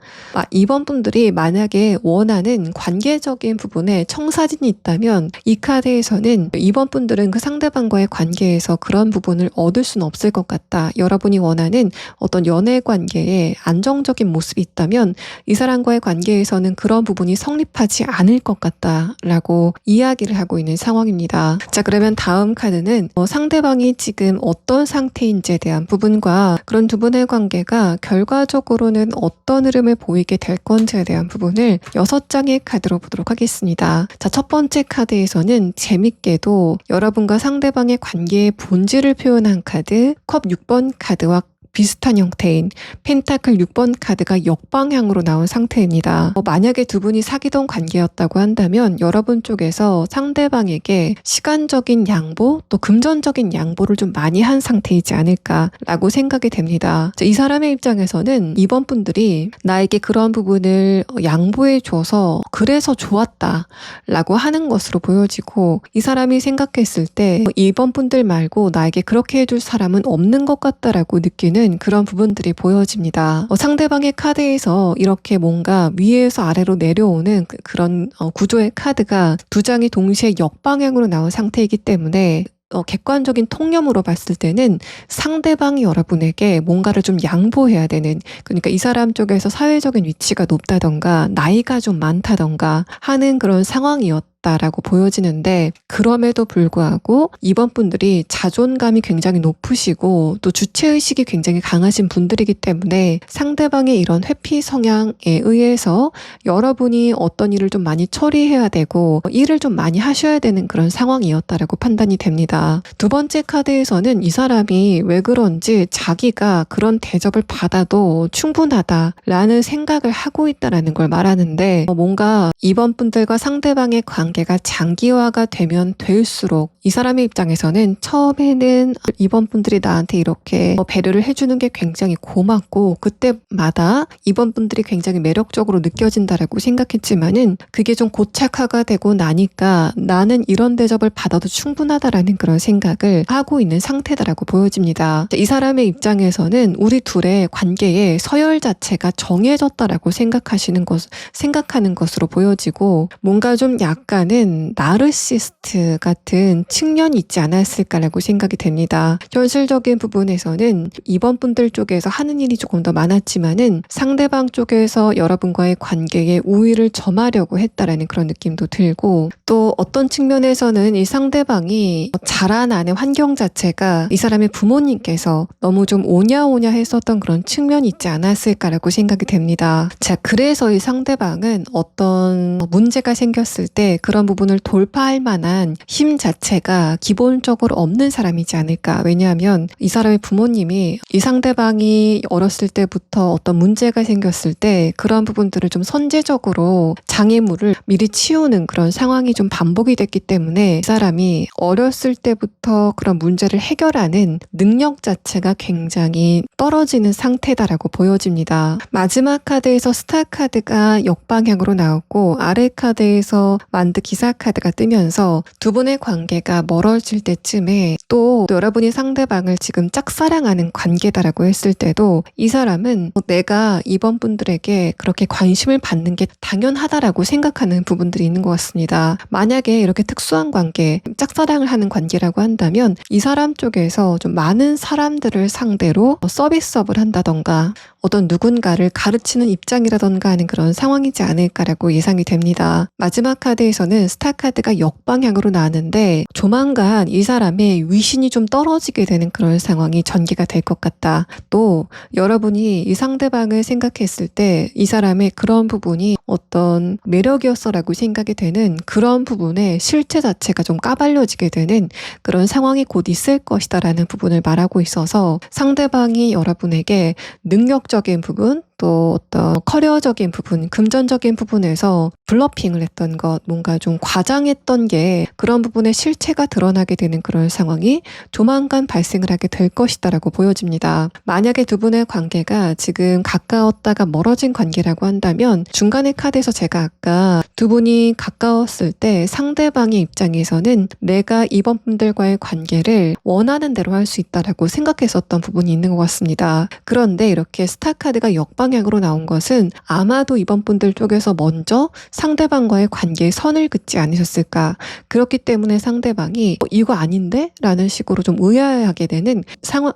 이번 분들이 만약에 원하는 관계적인 부분에 청사진이 있다면, 이 카드에서는 이번 분들은 그 상대방과의 관계에서 그런 부분을 얻을 수는 없을 것 같다. 여러분이 원하는 어떤 연애 관계에 안정적인 모습이 있다면 이 사람과의 관계에서는 그런 부분이 성립하지 않을 것 같다라고 이야기를 하고 있는 상황입니다. 자, 그러면 다음 카드는 상대방이 지금 어떤 상태인지에 대한 부분과 그런 두 분의 관계가 결과적으로는 어떤 흐름을 보이게 될 건지에 대한 부분을 6장의 카드로 보도록 하겠습니다. 자, 첫 번째 카드에서는 재밌게도 여러분과 상대방의 관계의 본질을 표현한 카드, 컵 6번 카드와 비슷한 형태인 펜타클 6번 카드가 역방향으로 나온 상태입니다. 만약에 두 분이 사귀던 관계였다고 한다면 여러분 쪽에서 상대방에게 시간적인 양보, 또 금전적인 양보를 좀 많이 한 상태이지 않을까라고 생각이 됩니다. 이 사람의 입장에서는 이번 분들이 나에게 그런 부분을 양보해줘서 그래서 좋았다라고 하는 것으로 보여지고, 이 사람이 생각했을 때 이번 분들 말고 나에게 그렇게 해줄 사람은 없는 것 같다라고 느끼는 그런 부분들이 보여집니다. 상대방의 카드에서 이렇게 뭔가 위에서 아래로 내려오는 그런 구조의 카드가 두 장이 동시에 역방향으로 나온 상태이기 때문에 객관적인 통념으로 봤을 때는 상대방이 여러분에게 뭔가를 좀 양보해야 되는, 그러니까 이 사람 쪽에서 사회적인 위치가 높다던가 나이가 좀 많다던가 하는 그런 상황이었다 있었다라고 보여지는데, 그럼에도 불구하고 이번 분들이 자존감이 굉장히 높으시고 또 주체의식이 굉장히 강하신 분들이기 때문에 상대방의 이런 회피 성향에 의해서 여러분이 어떤 일을 좀 많이 처리해야 되고 일을 좀 많이 하셔야 되는 그런 상황이었다라고 판단이 됩니다. 두 번째 카드에서는 이 사람이 왜 그런지 자기가 그런 대접을 받아도 충분하다라는 생각을 하고 있다라는 걸 말하는데, 뭔가 이번 분들과 상대방의 관계가 장기화가 되면 될수록 이 사람의 입장에서는 처음에는 이번 분들이 나한테 이렇게 배려를 해주는 게 굉장히 고맙고 그때마다 이번 분들이 굉장히 매력적으로 느껴진다라고 생각했지만은, 그게 좀 고착화가 되고 나니까 나는 이런 대접을 받아도 충분하다라는 그런 생각을 하고 있는 상태다라고 보여집니다. 이 사람의 입장에서는 우리 둘의 관계의 서열 자체가 정해졌다라고 생각하는 것으로 보여지고, 뭔가 좀 약간은 나르시스트 같은 측면이 있지 않았을까라고 생각이 됩니다. 현실적인 부분에서는 이번 분들 쪽에서 하는 일이 조금 더 많았지만은 상대방 쪽에서 여러분과의 관계에 우위를 점하려고 했다라는 그런 느낌도 들고, 또 어떤 측면에서는 이 상대방이 자라나는 환경 자체가 이 사람의 부모님께서 너무 좀 오냐오냐 했었던 그런 측면이 있지 않았을까라고 생각이 됩니다. 자, 그래서 이 상대방은 어떤 문제가 생겼을 때 그런 부분을 돌파할 만한 힘 자체가 기본적으로 없는 사람이지 않을까. 왜냐하면 이 사람의 부모님이 이 상대방이 어렸을 때부터 어떤 문제가 생겼을 때 그런 부분들을 좀 선제적으로 장애물을 미리 치우는 그런 상황이 좀 반복이 됐기 때문에 이 사람이 어렸을 때부터 그런 문제를 해결하는 능력 자체가 굉장히 떨어지는 상태다라고 보여집니다. 마지막 카드에서 스타 카드가 역방향으로 나왔고 아래 카드에서 만드 기사 카드가 뜨면서 두 분의 관계가 멀어질 때쯤에 또 여러분이 상대방을 지금 짝사랑하는 관계다라고 했을 때도 이 사람은 내가 이번 분들에게 그렇게 관심을 받는 게 당연하다라고 생각하는 부분들이 있는 것 같습니다. 만약에 이렇게 특수한 관계, 짝사랑을 하는 관계라고 한다면 이 사람 쪽에서 좀 많은 사람들을 상대로 서비스업을 한다던가 어떤 누군가를 가르치는 입장이라던가 하는 그런 상황이지 않을까라고 예상이 됩니다. 마지막 카드에서는 스타 카드가 역방향으로 나왔는데 조만간 이 사람의 위신이 좀 떨어지게 되는 그런 상황이 전개가 될 것 같다. 또 여러분이 이 상대방을 생각했을 때 이 사람의 그런 부분이 어떤 매력이었어라고 생각이 되는 그런 부분에 실체 자체가 좀 까발려지게 되는 그런 상황이 곧 있을 것이다라는 부분을 말하고 있어서 상대방이 여러분에게 능력적인 부분, 또 어떤 커리어적인 부분, 금전적인 부분에서 블러핑을 했던 것, 뭔가 좀 과장했던 게 그런 부분의 실체가 드러나게 되는 그런 상황이 조만간 발생을 하게 될 것이다라고 보여집니다. 만약에 두 분의 관계가 지금 가까웠다가 멀어진 관계라고 한다면 중간의 카드에서 제가 아까 두 분이 가까웠을 때 상대방의 입장에서는 내가 이번 분들과의 관계를 원하는 대로 할 수 있다라고 생각했었던 부분이 있는 것 같습니다. 그런데 이렇게 스타 카드가 역방향으로 나온 것은 아마도 이번 분들 쪽에서 먼저 상대방과의 관계에 선을 긋지 않으셨을까. 그렇기 때문에 상대방이 이거 아닌데? 라는 식으로 좀 의아해하게 되는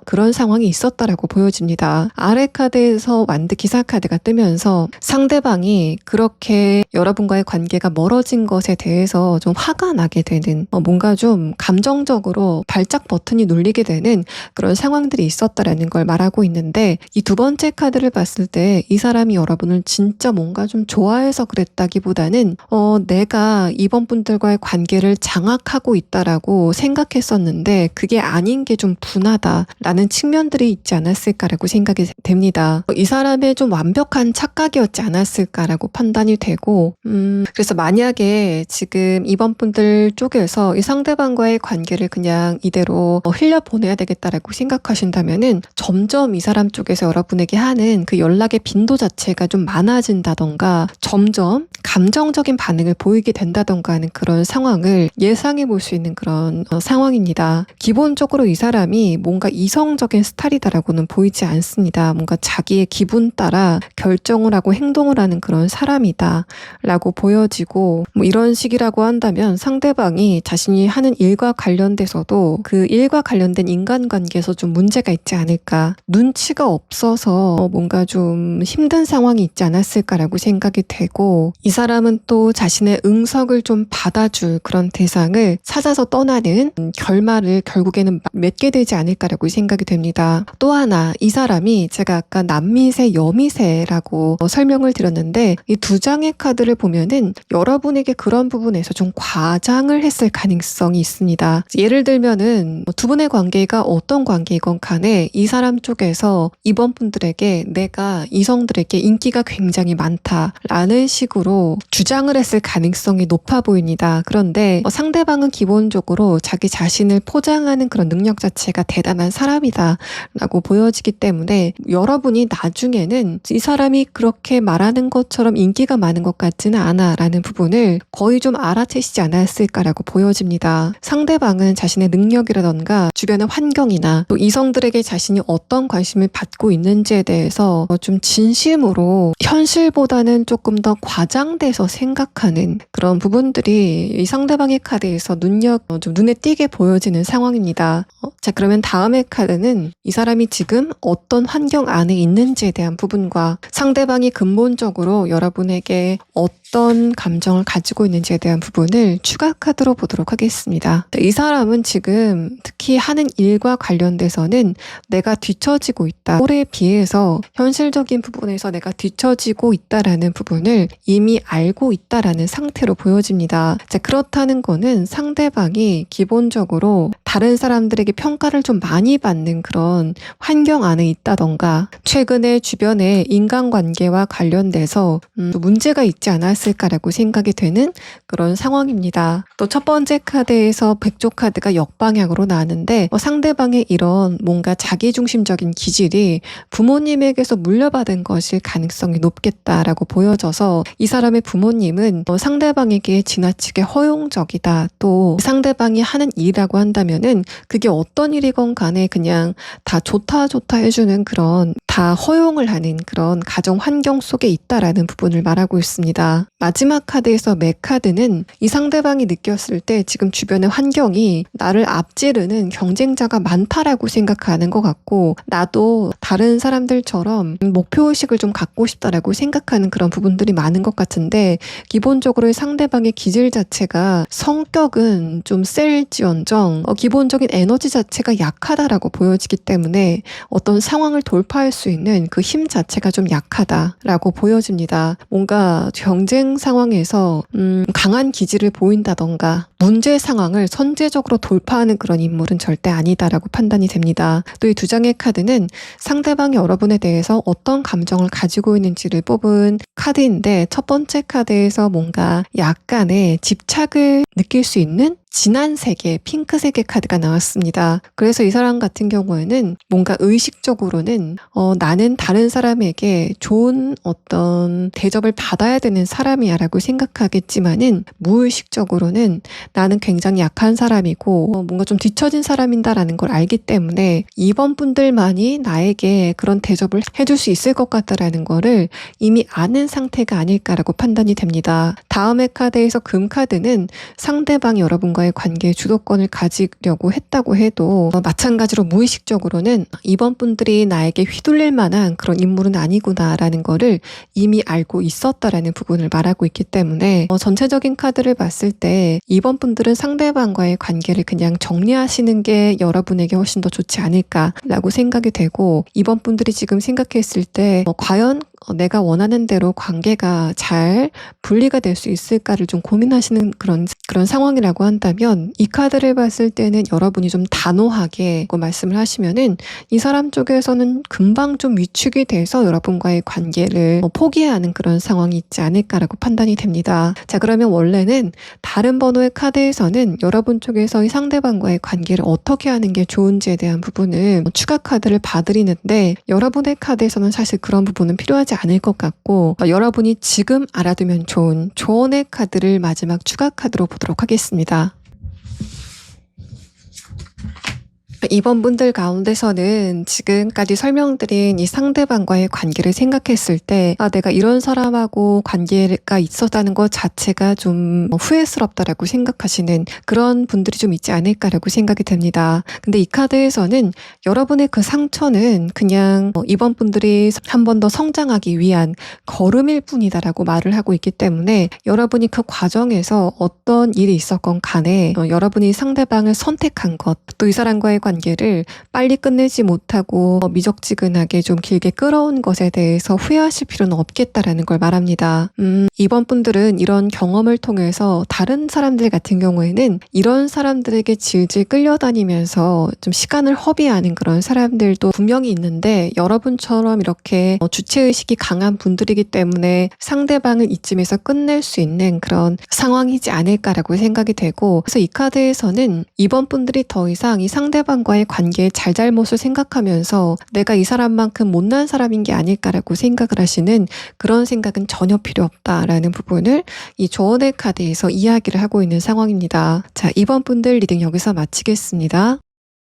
그런 상황이 있었다라고 보여집니다. 아래 카드에서 만드 기사 카드가 뜨면서 상대방이 그렇게 여러분과의 관계가 멀어진 것에 대해서 좀 화가 나게 되는, 뭔가 좀 감정적으로 발작 버튼이 눌리게 되는 그런 상황들이 있었다라는 걸 말하고 있는데, 이 두 번째 카드를 봤을 때 이 사람이 여러분을 진짜 뭔가 좀 좋아해서 그랬다기보다는 내가 이번 분들과의 관계를 장악하고 있다라고 생각했었는데 그게 아닌 게 좀 분하다라는 측면들이 있지 않았을까라고 생각이 됩니다. 이 사람의 좀 완벽한 착각이었지 않았을까라고 판단이 되고, 그래서 만약에 지금 이번 분들 쪽에서 이 상대방과의 관계를 그냥 이대로 흘려보내야 되겠다라고 생각하신다면은 점점 이 사람 쪽에서 여러분에게 하는 그 연락의 빈도 자체가 좀 많아진다던가 점점 감정적인 반응을 보이게 된다던가 하는 그런 상황을 예상해 볼 수 있는 그런 상황입니다. 기본적으로 이 사람이 뭔가 이성적인 스타일이다라고는 보이지 않습니다. 뭔가 자기의 기분 따라 결정을 하고 행동을 하는 그런 사람이다 라고 보여지고, 이런 식이라고 한다면 상대방이 자신이 하는 일과 관련돼서도 그 일과 관련된 인간관계에서 좀 문제가 있지 않을까, 눈치가 없어서 뭔가 좀 좀 힘든 상황이 있지 않았을까라고 생각이 되고, 이 사람은 또 자신의 응석을 좀 받아줄 그런 대상을 찾아서 떠나는 결말을 결국에는 맺게 되지 않을까라고 생각이 됩니다. 또 하나, 이 사람이 제가 아까 남미세, 여미세라고 설명을 드렸는데, 이 두 장의 카드를 보면은 여러분에게 그런 부분에서 좀 과장을 했을 가능성이 있습니다. 예를 들면은 두 분의 관계가 어떤 관계이건 간에 이 사람 쪽에서 이번 분들에게 내가 이성들에게 인기가 굉장히 많다라는 식으로 주장을 했을 가능성이 높아 보입니다. 그런데 상대방은 기본적으로 자기 자신을 포장하는 그런 능력 자체가 대단한 사람이다 라고 보여지기 때문에 여러분이 나중에는 이 사람이 그렇게 말하는 것처럼 인기가 많은 것 같지는 않아 라는 부분을 거의 좀 알아채시지 않았을까라고 보여집니다. 상대방은 자신의 능력이라던가 주변의 환경이나 또 이성들에게 자신이 어떤 관심을 받고 있는지에 대해서 좀 진심으로 현실보다는 조금 더 과장돼서 생각하는 그런 부분들이 이 상대방의 카드에서 좀 눈에 띄게 보여지는 상황입니다. 자, 그러면 다음의 카드는 이 사람이 지금 어떤 환경 안에 있는지에 대한 부분과 상대방이 근본적으로 여러분에게 어떤 감정을 가지고 있는지에 대한 부분을 추가 카드로 보도록 하겠습니다. 이 사람은 지금 특히 하는 일과 관련돼서는 내가 뒤처지고 있다. 꼴에 비해서 현실적인 부분에서 내가 뒤처지고 있다라는 부분을 이미 알고 있다라는 상태로 보여집니다. 자, 그렇다는 거는 상대방이 기본적으로 다른 사람들에게 평가를 좀 많이 받는 그런 환경 안에 있다던가 최근에 주변의 인간관계와 관련돼서 문제가 있지 않았을까라고 생각이 되는 그런 상황입니다. 또 첫 번째 카드에서 백조 카드가 역방향으로 나왔는데 상대방의 이런 뭔가 자기중심적인 기질이 부모님에게서 물려받은 것일 가능성이 높겠다라고 보여져서 이 사람의 부모님은 상대방에게 지나치게 허용적이다. 또 상대방이 하는 일이라고 한다면은 그게 어떤 일이건 간에 그냥 다 좋다 해주는 그런 다 허용을 하는 그런 가정 환경 속에 있다라는 부분을 말하고 있습니다. 마지막 카드에서 매 카드는 이 상대방이 느꼈을 때 지금 주변의 환경이 나를 앞지르는 경쟁자가 많다라고 생각하는 것 같고 나도 다른 사람들처럼 목표의식을 좀 갖고 싶다라고 생각하는 그런 부분들이 많은 것 같은데 기본적으로 상대방의 기질 자체가 성격은 좀 셀지언정 기본적인 에너지 자체가 약하다라고 보여지기 때문에 어떤 상황을 돌파할 수 있는 그 힘 자체가 좀 약하다라고 보여집니다. 뭔가 경쟁 상황에서 강한 기질을 보인다던가 문제 상황을 선제적으로 돌파하는 그런 인물은 절대 아니다라고 판단이 됩니다. 또 이 두 장의 카드는 상대방이 여러분에 대해서 어떤 감정을 가지고 있는지를 뽑은 카드인데 첫 번째 카드에서 뭔가 약간의 집착을 느낄 수 있는 진한 색의 핑크색의 카드가 나왔습니다. 그래서 이 사람 같은 경우에는 뭔가 의식적으로는 나는 다른 사람에게 좋은 어떤 대접을 받아야 되는 사람이야 라고 생각하겠지만은 무의식적으로는 나는 굉장히 약한 사람이고 뭔가 좀 뒤처진 사람인다라는 걸 알기 때문에 이번 분들만이 나에게 그런 대접을 해줄 수 있을 것 같다라는 거를 이미 아는 상태가 아닐까라고 판단이 됩니다. 다음의 카드에서 금 카드는 상대방이 여러분과의 관계의 주도권을 가지려고 했다고 해도 마찬가지로 무의식적으로는 이번 분들이 나에게 휘둘릴 만한 그런 인물은 아니구나라는 거를 이미 알고 있었다라는 부분을 말하고 있기 때문에 전체적인 카드를 봤을 때 이번 분들은 상대방과의 관계를 그냥 정리하시는 게 여러분에게 훨씬 더 좋지 않을까라고 생각이 되고 이번 분들이 지금 생각했을 때 과연 내가 원하는 대로 관계가 잘 분리가 될 수 있을까를 좀 고민하시는 그런 상황이라고 한다면 이 카드를 봤을 때는 여러분이 좀 단호하게 말씀을 하시면은 이 사람 쪽에서는 금방 좀 위축이 돼서 여러분과의 관계를 포기해야 하는 그런 상황이 있지 않을까라고 판단이 됩니다. 자, 그러면 원래는 다른 번호의 카드에서는 여러분 쪽에서 이 상대방과의 관계를 어떻게 하는 게 좋은지에 대한 부분을 추가 카드를 봐드리는데 여러분의 카드에서는 사실 그런 부분은 필요하지 않을 것 같고 여러분이 지금 알아두면 좋은 조언의 카드를 마지막 추가 카드로 보도록 하겠습니다. 이번 분들 가운데서는 지금까지 설명드린 이 상대방과의 관계를 생각했을 때, 내가 이런 사람하고 관계가 있었다는 것 자체가 좀 후회스럽다라고 생각하시는 그런 분들이 좀 있지 않을까라고 생각이 됩니다. 근데 이 카드에서는 여러분의 그 상처는 그냥 이번 분들이 한 번 더 성장하기 위한 걸음일 뿐이다라고 말을 하고 있기 때문에 여러분이 그 과정에서 어떤 일이 있었건 간에 여러분이 상대방을 선택한 것, 또 이 사람과의 관계를 빨리 끝내지 못하고 미적지근하게 좀 길게 끌어온 것에 대해서 후회하실 필요는 없겠다라는 걸 말합니다. 이번 분들은 이런 경험을 통해서 다른 사람들 같은 경우에는 이런 사람들에게 질질 끌려다니면서 좀 시간을 허비하는 그런 사람들도 분명히 있는데, 여러분처럼 이렇게 주체의식이 강한 분들이기 때문에 상대방을 이쯤에서 끝낼 수 있는 그런 상황이지 않을까라고 생각이 되고, 그래서 이 카드에서는 이번 분들이 더 이상 이 상대방과의 관계의 잘잘못을 생각하면서 내가 이 사람만큼 못난 사람인 게 아닐까라고 생각을 하시는 그런 생각은 전혀 필요 없다라는 부분을 이 조언의 카드에서 이야기를 하고 있는 상황입니다. 자, 이번 분들 리딩 여기서 마치겠습니다.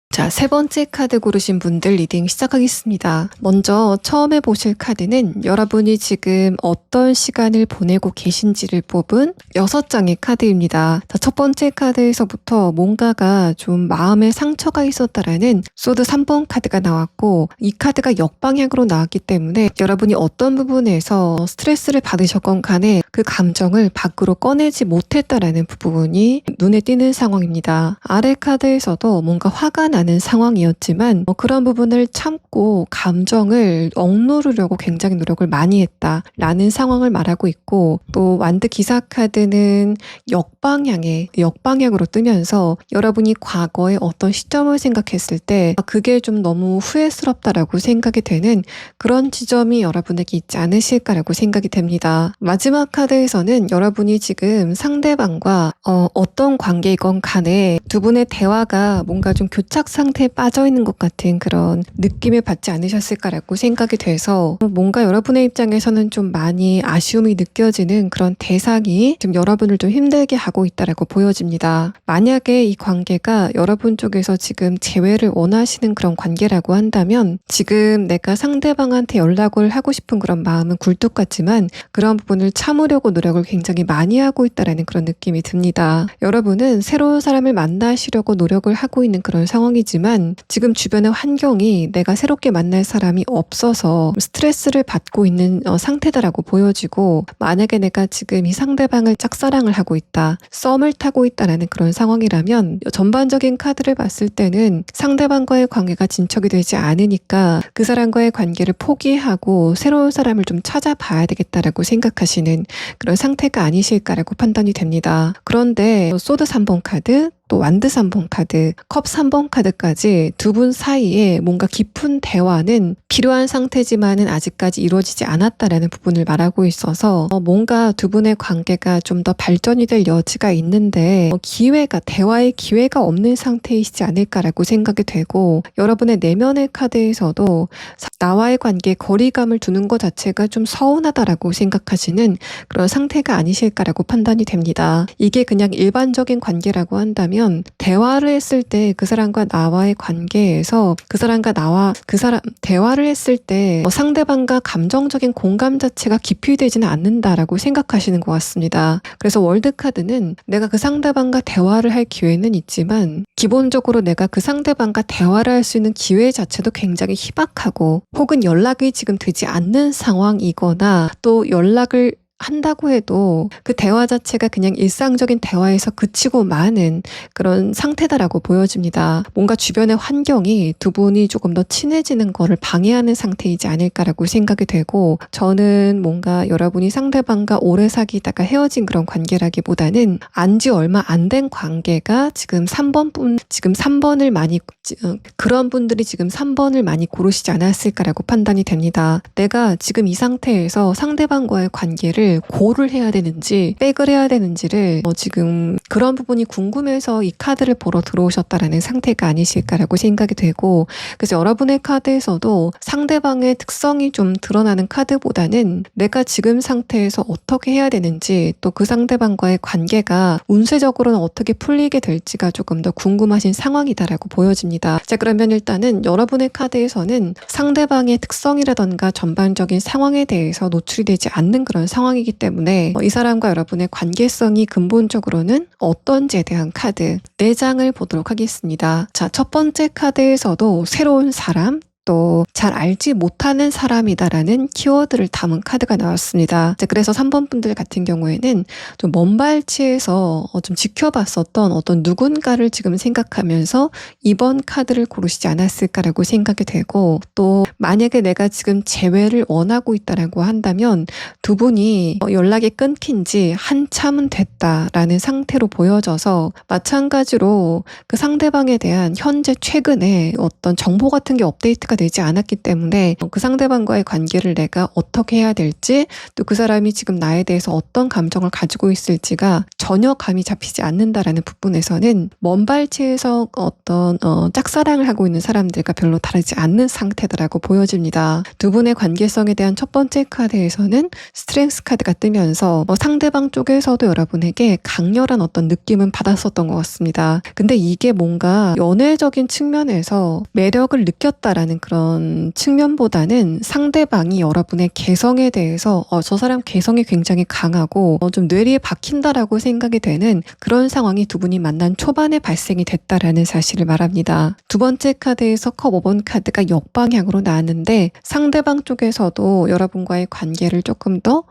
자, 세 번째 카드 고르신 분들 리딩 시작하겠습니다. 먼저 처음에 보실 카드는 여러분이 지금 어떤 시간을 보내고 계신지를 뽑은 6장의 카드입니다. 자, 첫 번째 카드에서부터 뭔가가 좀 마음에 상처가 있었다라는 소드 3번 카드가 나왔고, 이 카드가 역방향으로 나왔기 때문에 여러분이 어떤 부분에서 스트레스를 받으셨건 간에 그 감정을 밖으로 꺼내지 못했다라는 부분이 눈에 띄는 상황입니다. 아래 카드에서도 뭔가 화가 나는 상황이었지만 그런 부분을 참고 감정을 억누르려고 굉장히 노력을 많이 했다라는 상황을 말하고 있고, 또 완드 기사 카드는 역방향으로 뜨면서 여러분이 과거의 어떤 시점을 생각했을 때 그게 좀 너무 후회스럽다라고 생각이 되는 그런 지점이 여러분에게 있지 않으실까라고 생각이 됩니다. 마지막 카드에서는 여러분이 지금 상대방과 어떤 관계이건 간에 두 분의 대화가 뭔가 좀 교착 상태에 빠져있는 것 같은 그런 느낌을 받지 않으셨을까라고 생각이 돼서 뭔가 여러분의 입장에서는 좀 많이 아쉬움이 느껴지는 그런 대상이 지금 여러분을 좀 힘들게 하고 있다라고 보여집니다. 만약에 이 관계가 여러분 쪽에서 지금 재회를 원하시는 그런 관계라고 한다면 지금 내가 상대방한테 연락을 하고 싶은 그런 마음은 굴뚝 같지만 그런 부분을 참으려고 노력을 굉장히 많이 하고 있다라는 그런 느낌이 듭니다. 여러분은 새로운 사람을 만나시려고 노력을 하고 있는 그런 상황이지만 지금 주변의 환경이 내가 새롭게 만날 사람이 없어서 스트레스를 받고 있는 상태다라고 보여지고, 만약에 내가 지금 이 상대방을 짝사랑을 하고 있다, 썸을 타고 있다라는 그런 상황이라면 전반적인 카드를 봤을 때는 상대방과의 관계가 진척이 되지 않으니까 그 사람과의 관계를 포기하고 새로운 사람을 좀 찾아봐야 되겠다라고 생각하시는 그런 상태가 아니실까라고 판단이 됩니다. 그런데 소드 3번 카드, 또 완드 3번 카드, 컵 3번 카드까지 두 분 사이에 뭔가 깊은 대화는 필요한 상태지만은 아직까지 이루어지지 않았다라는 부분을 말하고 있어서 뭔가 두 분의 관계가 좀 더 발전이 될 여지가 있는데 대화의 기회가 없는 상태이시지 않을까라고 생각이 되고, 여러분의 내면의 카드에서도 나와의 관계에 거리감을 두는 것 자체가 좀 서운하다라고 생각하시는 그런 상태가 아니실까라고 판단이 됩니다. 이게 그냥 일반적인 관계라고 한다면 대화를 했을 때 그 사람과 나와의 관계에서 대화를 했을 때 상대방과 감정적인 공감 자체가 깊이 되지는 않는다라고 생각하시는 것 같습니다. 그래서 월드 카드는 내가 그 상대방과 대화를 할 기회는 있지만 기본적으로 내가 그 상대방과 대화를 할 수 있는 기회 자체도 굉장히 희박하고, 혹은 연락이 지금 되지 않는 상황이거나 또 연락을 한다고 해도 그 대화 자체가 그냥 일상적인 대화에서 그치고 마는 그런 상태다라고 보여집니다. 뭔가 주변의 환경이 두 분이 조금 더 친해지는 거를 방해하는 상태이지 않을까라고 생각이 되고, 저는 뭔가 여러분이 상대방과 오래 사귀다가 헤어진 그런 관계라기보다는 안지 얼마 안 된 관계가 지금 3번을 많이 그런 분들이 지금 3번을 많이 고르시지 않았을까라고 판단이 됩니다. 내가 지금 이 상태에서 상대방과의 관계를 카드를 고를 해야 되는지 백을 해야 되는지를 지금 그런 부분이 궁금해서 이 카드를 보러 들어오셨다라는 상태가 아니실까라고 생각이 되고, 그래서 여러분의 카드에서도 상대방의 특성이 좀 드러나는 카드보다는 내가 지금 상태에서 어떻게 해야 되는지, 또 그 상대방과의 관계가 운세적으로는 어떻게 풀리게 될지가 조금 더 궁금하신 상황이다라고 보여집니다. 자, 그러면 일단은 여러분의 카드에서는 상대방의 특성이라던가 전반적인 상황에 대해서 노출이 되지 않는 그런 상황이기 때문에 이 사람과 여러분의 관계성이 근본적으로는 어떤지에 대한 카드 4장을 보도록 하겠습니다. 자, 첫 번째 카드에서도 새로운 사람, 또 잘 알지 못하는 사람이다라는 키워드를 담은 카드가 나왔습니다. 자, 그래서 3번 분들 같은 경우에는 좀 먼 발치에서 좀 지켜봤었던 어떤 누군가를 지금 생각하면서 이번 카드를 고르시지 않았을까라고 생각이 되고, 또 만약에 내가 지금 재회를 원하고 있다라고 한다면 두 분이 연락이 끊긴 지 한참은 됐다라는 상태로 보여져서, 마찬가지로 그 상대방에 대한 현재 최근에 어떤 정보 같은 게 업데이트가 되지 않았기 때문에 그 상대방과의 관계를 내가 어떻게 해야 될지, 또 그 사람이 지금 나에 대해서 어떤 감정을 가지고 있을지가 전혀 감이 잡히지 않는다라는 부분에서는 먼 발치에서 어떤 짝사랑을 하고 있는 사람들과 별로 다르지 않는 상태다라고 보여집니다. 두 분의 관계성에 대한 첫 번째 카드에서는 스트렝스 카드가 뜨면서 상대방 쪽에서도 여러분에게 강렬한 어떤 느낌은 받았었던 것 같습니다. 근데 이게 뭔가 연애적인 측면에서 매력을 느꼈다라는 그런 측면보다는 상대방이 여러분의 개성에 대해서 저 사람 개성이 굉장히 강하고 좀 뇌리에 박힌다라고 생각이 되는 그런 상황이 두 분이 만난 초반에 발생이 됐다라는 사실을 말합니다. 두 번째 카드에서 컵 5번 카드가 역방향으로 나왔는데, 상대방 쪽에서도 여러분과의 관계를 조금 더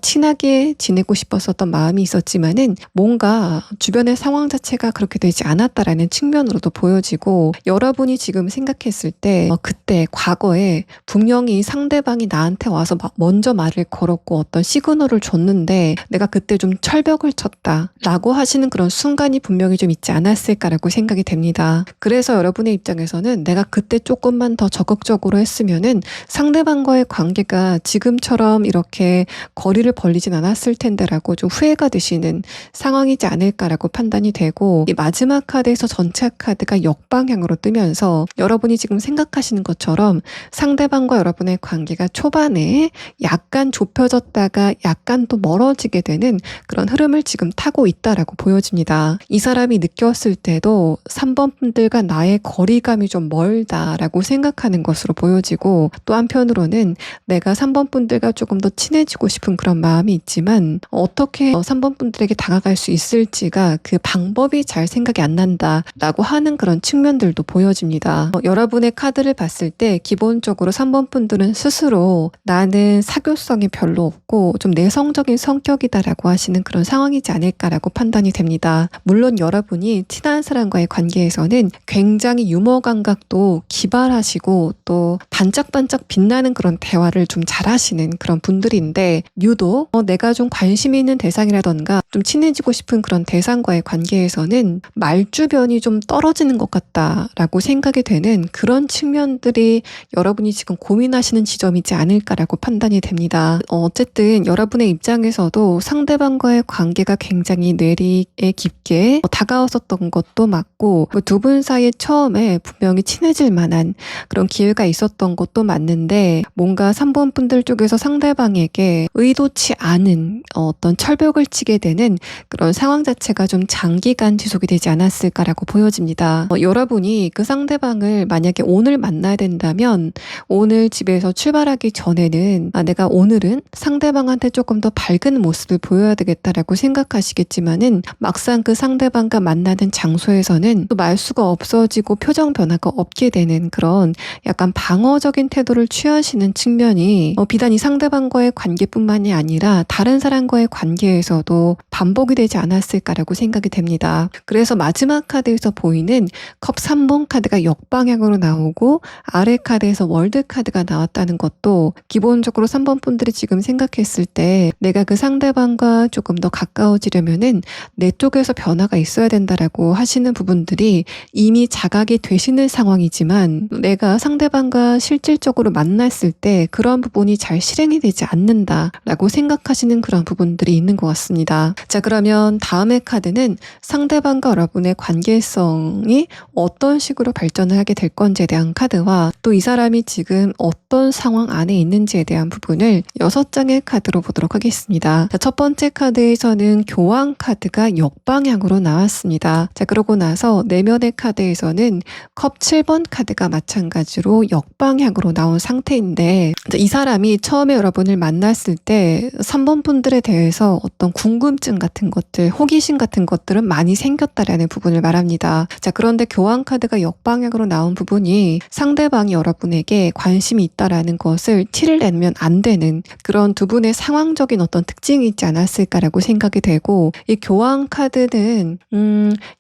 친하게 지내고 싶었었던 마음이 있었지만은 뭔가 주변의 상황 자체가 그렇게 되지 않았다라는 측면으로도 보여지고, 여러분이 지금 생각했을 때 그때 과거에 분명히 상대방이 나한테 와서 먼저 말을 걸었고 어떤 시그널을 줬는데 내가 그때 좀 철벽을 쳤다 라고 하시는 그런 순간이 분명히 좀 있지 않았을까라고 생각이 됩니다. 그래서 여러분의 입장에서는 내가 그때 조금만 더 적극적으로 했으면은 상대방과의 관계가 지금처럼 이렇게 거리를 벌리진 않았을 텐데라고 좀 후회가 되시는 상황이지 않을까라고 판단이 되고, 이 마지막 카드에서 전체 카드가 역방향으로 뜨면서 여러분이 지금 생각하시는 것처럼 상대방과 여러분의 관계가 초반에 약간 좁혀졌다가 약간 또 멀어지게 되는 그런 흐름을 지금 타고 있다라고 보여집니다. 이 사람이 느꼈을 때도 3번 분들과 나의 거리감이 좀 멀다라고 생각하는 것으로 보여지고, 또 한편으로는 내가 3번 분들과 조금 더 친해지고 싶은 그런 마음이 있지만 어떻게 3번 분들에게 다가갈 수 있을지가 그 방법이 잘 생각이 안 난다라고 하는 그런 측면들도 보여집니다. 여러분의 카드를 봤을 때 기본적으로 3번 분들은 스스로 나는 사교성이 별로 없고 좀 내성적인 성격이다라고 하시는 그런 상황이지 않을까라고 판단이 됩니다. 물론 여러분이 친한 사람과의 관계에서는 굉장히 유머 감각도 기발하시고 또 반짝반짝 빛나는 그런 대화를 좀 잘하시는 그런 분들인데, 유독 내가 좀 관심이 있는 대상이라던가 좀 친해지고 싶은 그런 대상과의 관계에서는 말주변이 좀 떨어지는 것 같다라고 생각이 되는 그런 측면들이 여러분이 지금 고민하시는 지점이지 않을까라고 판단이 됩니다. 어쨌든 여러분의 입장에서도 상대방과의 관계가 굉장히 뇌리에 깊게 다가왔었던 것도 맞고, 두 분 사이에 처음에 분명히 친해질 만한 그런 기회가 있었던 것도 맞는데, 뭔가 3번 분들 쪽에서 상대방에게 의도치 않은 어떤 철벽을 치게 되는 그런 상황 자체가 좀 장기간 지속이 되지 않았을까라고 보여집니다. 여러분이 그 상대방을 만약에 오늘 만나야 된다면 오늘 집에서 출발하기 전에는 내가 오늘은 상대방한테 조금 더 밝은 모습을 보여야 되겠다라고 생각하시겠지만은 막상 그 상대방과 만나는 장소에서는 또 말수가 없어지고 표정 변화가 없게 되는 그런 약간 방어적인 태도를 취하시는 측면이 비단 이 상대방과의 관계뿐만이 아니라 다른 사람과의 관계에서도 반복이 되지 않았을까라고 생각이 됩니다. 그래서 마지막 카드에서 보이는 컵 3번 카드가 역방향으로 나오고 아래 카드에서 월드 카드가 나왔다는 것도 기본적으로 3번 분들이 지금 생각했을 때 내가 그 상대방과 조금 더 가까워지려면은 내 쪽에서 변화가 있어야 된다라고 하시는 부분들이 이미 자각이 되시는 상황이지만, 내가 상대방과 실질적으로 만났을 때 그런 부분이 잘 실행이 되지 않는다 라고 생각하시는 그런 부분들이 있는 것 같습니다. 자, 그러면 다음의 카드는 상대방과 여러분의 관계성이 어떤 식으로 발전을 하게 될 건지에 대한 카드와 또 이 사람이 지금 어떤 상황 안에 있는지에 대한 부분을 6장의 카드로 보도록 하겠습니다. 자, 첫 번째 카드에서는 교황 카드가 역방향으로 나왔습니다. 자, 그러고 나서 내면의 카드에서는 컵 7번 카드가 마찬가지로 역방향으로 나온 상태인데, 이 사람이 처음에 여러분을 만났을 때 3번 분들에 대해서 어떤 궁금증 같은 것들, 호기심 같은 것들은 많이 생겼다라는 부분을 말합니다. 자, 그런데 교황 카드가 역방향으로 나온 부분이 상대방이 여러분에게 관심이 있다라는 것을 티를 내면 안 되는 그런 두 분의 상황적인 어떤 특징이 있지 않았을까라고 생각이 되고, 이 교황 카드는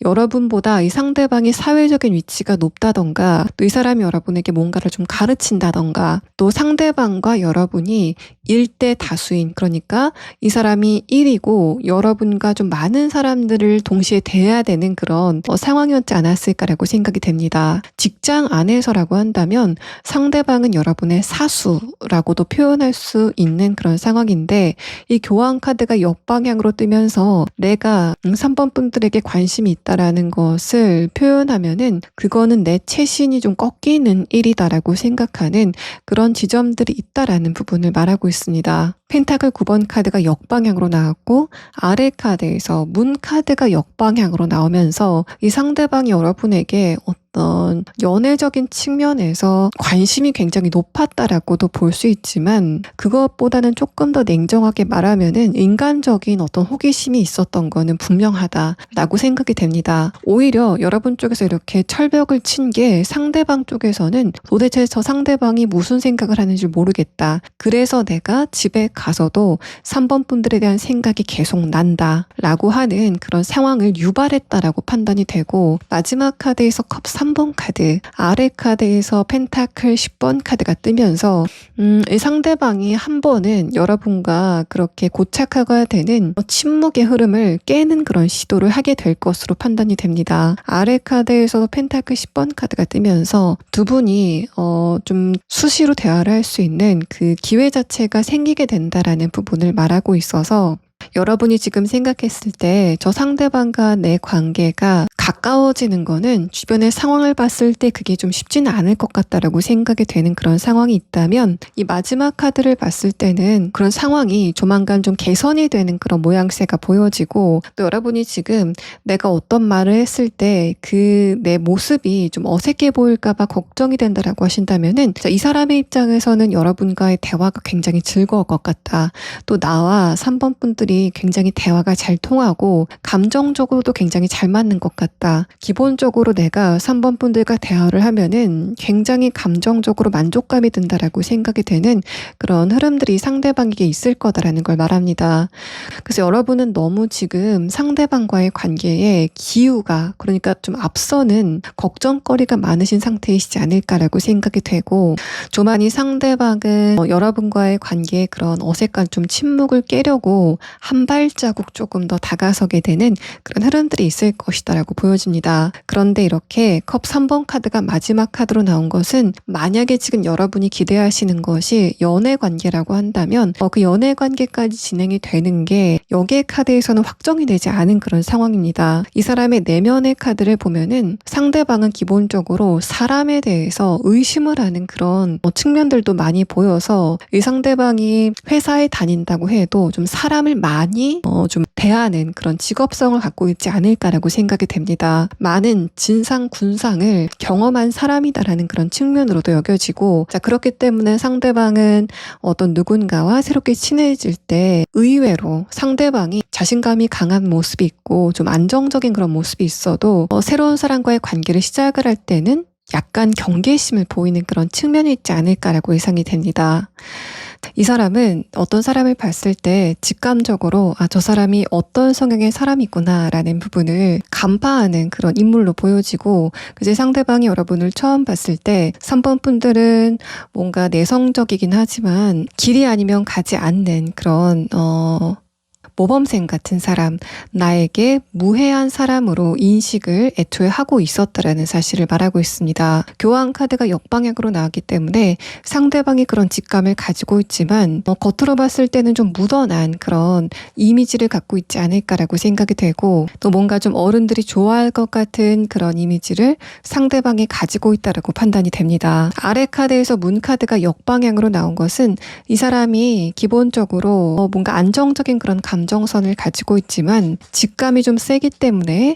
여러분보다 이 상대방이 사회적인 위치가 높다던가, 또 이 사람이 여러분에게 뭔가를 좀 가르친다던가, 또 상대방과 여러분이 1대 다수인, 그러니까 이 사람이 1이고 여러분과 좀 많은 사람들을 동시에 대해야 되는 그런 상황이었지 않았을까라고 생각이 됩니다. 직장 안에서라고 한다면 상대방은 여러분의 사수라고도 표현할 수 있는 그런 상황인데, 이 교황 카드가 역방향으로 뜨면서 내가 3번 분들에게 관심이 있다라는 것을 표현하면은 그거는 내 체신이 좀 꺾이는 일이다라고 생각하는 그런 지점들이 있다라는 부분을 말하고 있습니다. 펜타클 9번 카드가 역방향으로 나왔고, 아래 카드에서 문 카드가 역방향으로 나오면서 이 상대방이 여러분에게 어떤 연애적인 측면에서 관심이 굉장히 높았다라고도 볼 수 있지만, 그것보다는 조금 더 냉정하게 말하면은 인간적인 어떤 호기심이 있었던 거는 분명하다라고 생각이 됩니다. 오히려 여러분 쪽에서 이렇게 철벽을 친 게 상대방 쪽에서는 도대체 저 상대방이 무슨 생각을 하는지 모르겠다, 그래서 내가 집에 가서도 3번 분들에 대한 생각이 계속 난다 라고 하는 그런 상황을 유발했다라고 판단이 되고, 마지막 카드에서 컵 3번 카드, 아래 카드에서 펜타클 10번 카드가 뜨면서 이 상대방이 한 번은 여러분과 그렇게 고착화가 되는 침묵의 흐름을 깨는 그런 시도를 하게 될 것으로 판단이 됩니다. 아래 카드에서 펜타클 10번 카드가 뜨면서 두 분이 좀 수시로 대화를 할 수 있는 그 기회 자체가 생기게 된다라는 부분을 말하고 있어서, 여러분이 지금 생각했을 때 저 상대방과 내 관계가 가까워지는 거는 주변의 상황을 봤을 때 그게 좀 쉽지는 않을 것 같다라고 생각이 되는 그런 상황이 있다면, 이 마지막 카드를 봤을 때는 그런 상황이 조만간 좀 개선이 되는 그런 모양새가 보여지고, 또 여러분이 지금 내가 어떤 말을 했을 때 그 내 모습이 좀 어색해 보일까봐 걱정이 된다라고 하신다면은, 이 사람의 입장에서는 여러분과의 대화가 굉장히 즐거울 것 같다, 또 나와 3번 분들이 굉장히 대화가 잘 통하고 감정적으로도 굉장히 잘 맞는 것 같다, 기본적으로 내가 3번 분들과 대화를 하면은 굉장히 감정적으로 만족감이 든다라고 생각이 되는 그런 흐름들이 상대방에게 있을 거다라는 걸 말합니다. 그래서 여러분은 너무 지금 상대방과의 관계에 기우가, 그러니까 좀 앞서는 걱정거리가 많으신 상태이시지 않을까라고 생각이 되고, 조만히 상대방은 여러분과의 관계에 그런 어색한 좀 침묵을 깨려고 한 발자국 조금 더 다가서게 되는 그런 흐름들이 있을 것이다라고 보여집니다. 그런데 이렇게 컵 3번 카드가 마지막 카드로 나온 것은, 만약에 지금 여러분이 기대하시는 것이 연애 관계라고 한다면 그 연애 관계까지 진행이 되는 게 여기의 카드에서는 확정이 되지 않은 그런 상황입니다. 이 사람의 내면의 카드를 보면은 상대방은 기본적으로 사람에 대해서 의심을 하는 그런 측면들도 많이 보여서, 이 상대방이 회사에 다닌다고 해도 좀 사람을 많이 좀 대하는 그런 직업성을 갖고 있지 않을까라고 생각이 됩니다. 많은 진상 군상을 경험한 사람이다라는 그런 측면으로도 여겨지고, 자, 그렇기 때문에 상대방은 어떤 누군가와 새롭게 친해질 때 의외로 상대방이 자신감이 강한 모습이 있고 좀 안정적인 그런 모습이 있어도 새로운 사람과의 관계를 시작을 할 때는 약간 경계심을 보이는 그런 측면이 있지 않을까라고 예상이 됩니다. 이 사람은 어떤 사람을 봤을 때 직감적으로 저 사람이 어떤 성향의 사람이구나 라는 부분을 간파하는 그런 인물로 보여지고, 그제 상대방이 여러분을 처음 봤을 때 3번 분들은 뭔가 내성적이긴 하지만 길이 아니면 가지 않는 그런 모범생 같은 사람, 나에게 무해한 사람으로 인식을 애초에 하고 있었다라는 사실을 말하고 있습니다. 교황 카드가 역방향으로 나왔기 때문에 상대방이 그런 직감을 가지고 있지만 겉으로 봤을 때는 좀 묻어난 그런 이미지를 갖고 있지 않을까라고 생각이 되고, 또 뭔가 좀 어른들이 좋아할 것 같은 그런 이미지를 상대방이 가지고 있다라고 판단이 됩니다. 아래 카드에서 문 카드가 역방향으로 나온 것은 이 사람이 기본적으로 뭔가 안정적인 그런 감정선을 가지고 있지만 직감이 좀 세기 때문에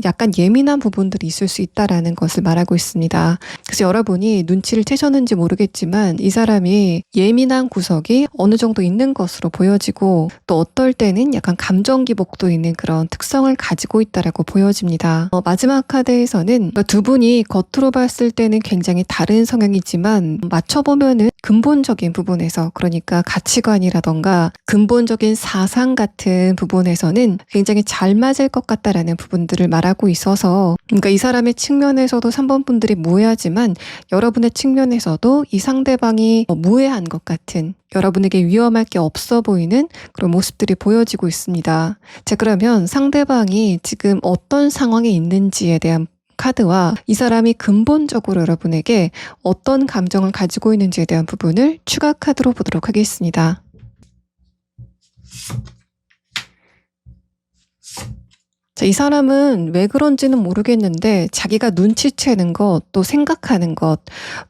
약간 예민한 부분들이 있을 수 있다라는 것을 말하고 있습니다. 그래서 여러분이 눈치를 채셨는지 모르겠지만 이 사람이 예민한 구석이 어느 정도 있는 것으로 보여지고, 또 어떨 때는 약간 감정 기복도 있는 그런 특성을 가지고 있다라고 보여집니다. 마지막 카드에서는 두 분이 겉으로 봤을 때는 굉장히 다른 성향이지만 맞춰보면은 근본적인 부분에서, 그러니까 가치관이라던가 근본적인 사상 같은 부분에서는 굉장히 잘 맞을 것 같다라는 부분들을 말하고 있어서, 그러니까 이 사람의 측면에서도 3번 분들이 무해하지만 여러분의 측면에서도 이 상대방이 무해한 것 같은, 여러분에게 위험할 게 없어 보이는 그런 모습들이 보여지고 있습니다. 자, 그러면 상대방이 지금 어떤 상황에 있는지에 대한 카드와 이 사람이 근본적으로 여러분에게 어떤 감정을 가지고 있는지에 대한 부분을 추가 카드로 보도록 하겠습니다. 자, 이 사람은 왜 그런지는 모르겠는데 자기가 눈치채는 것, 또 생각하는 것,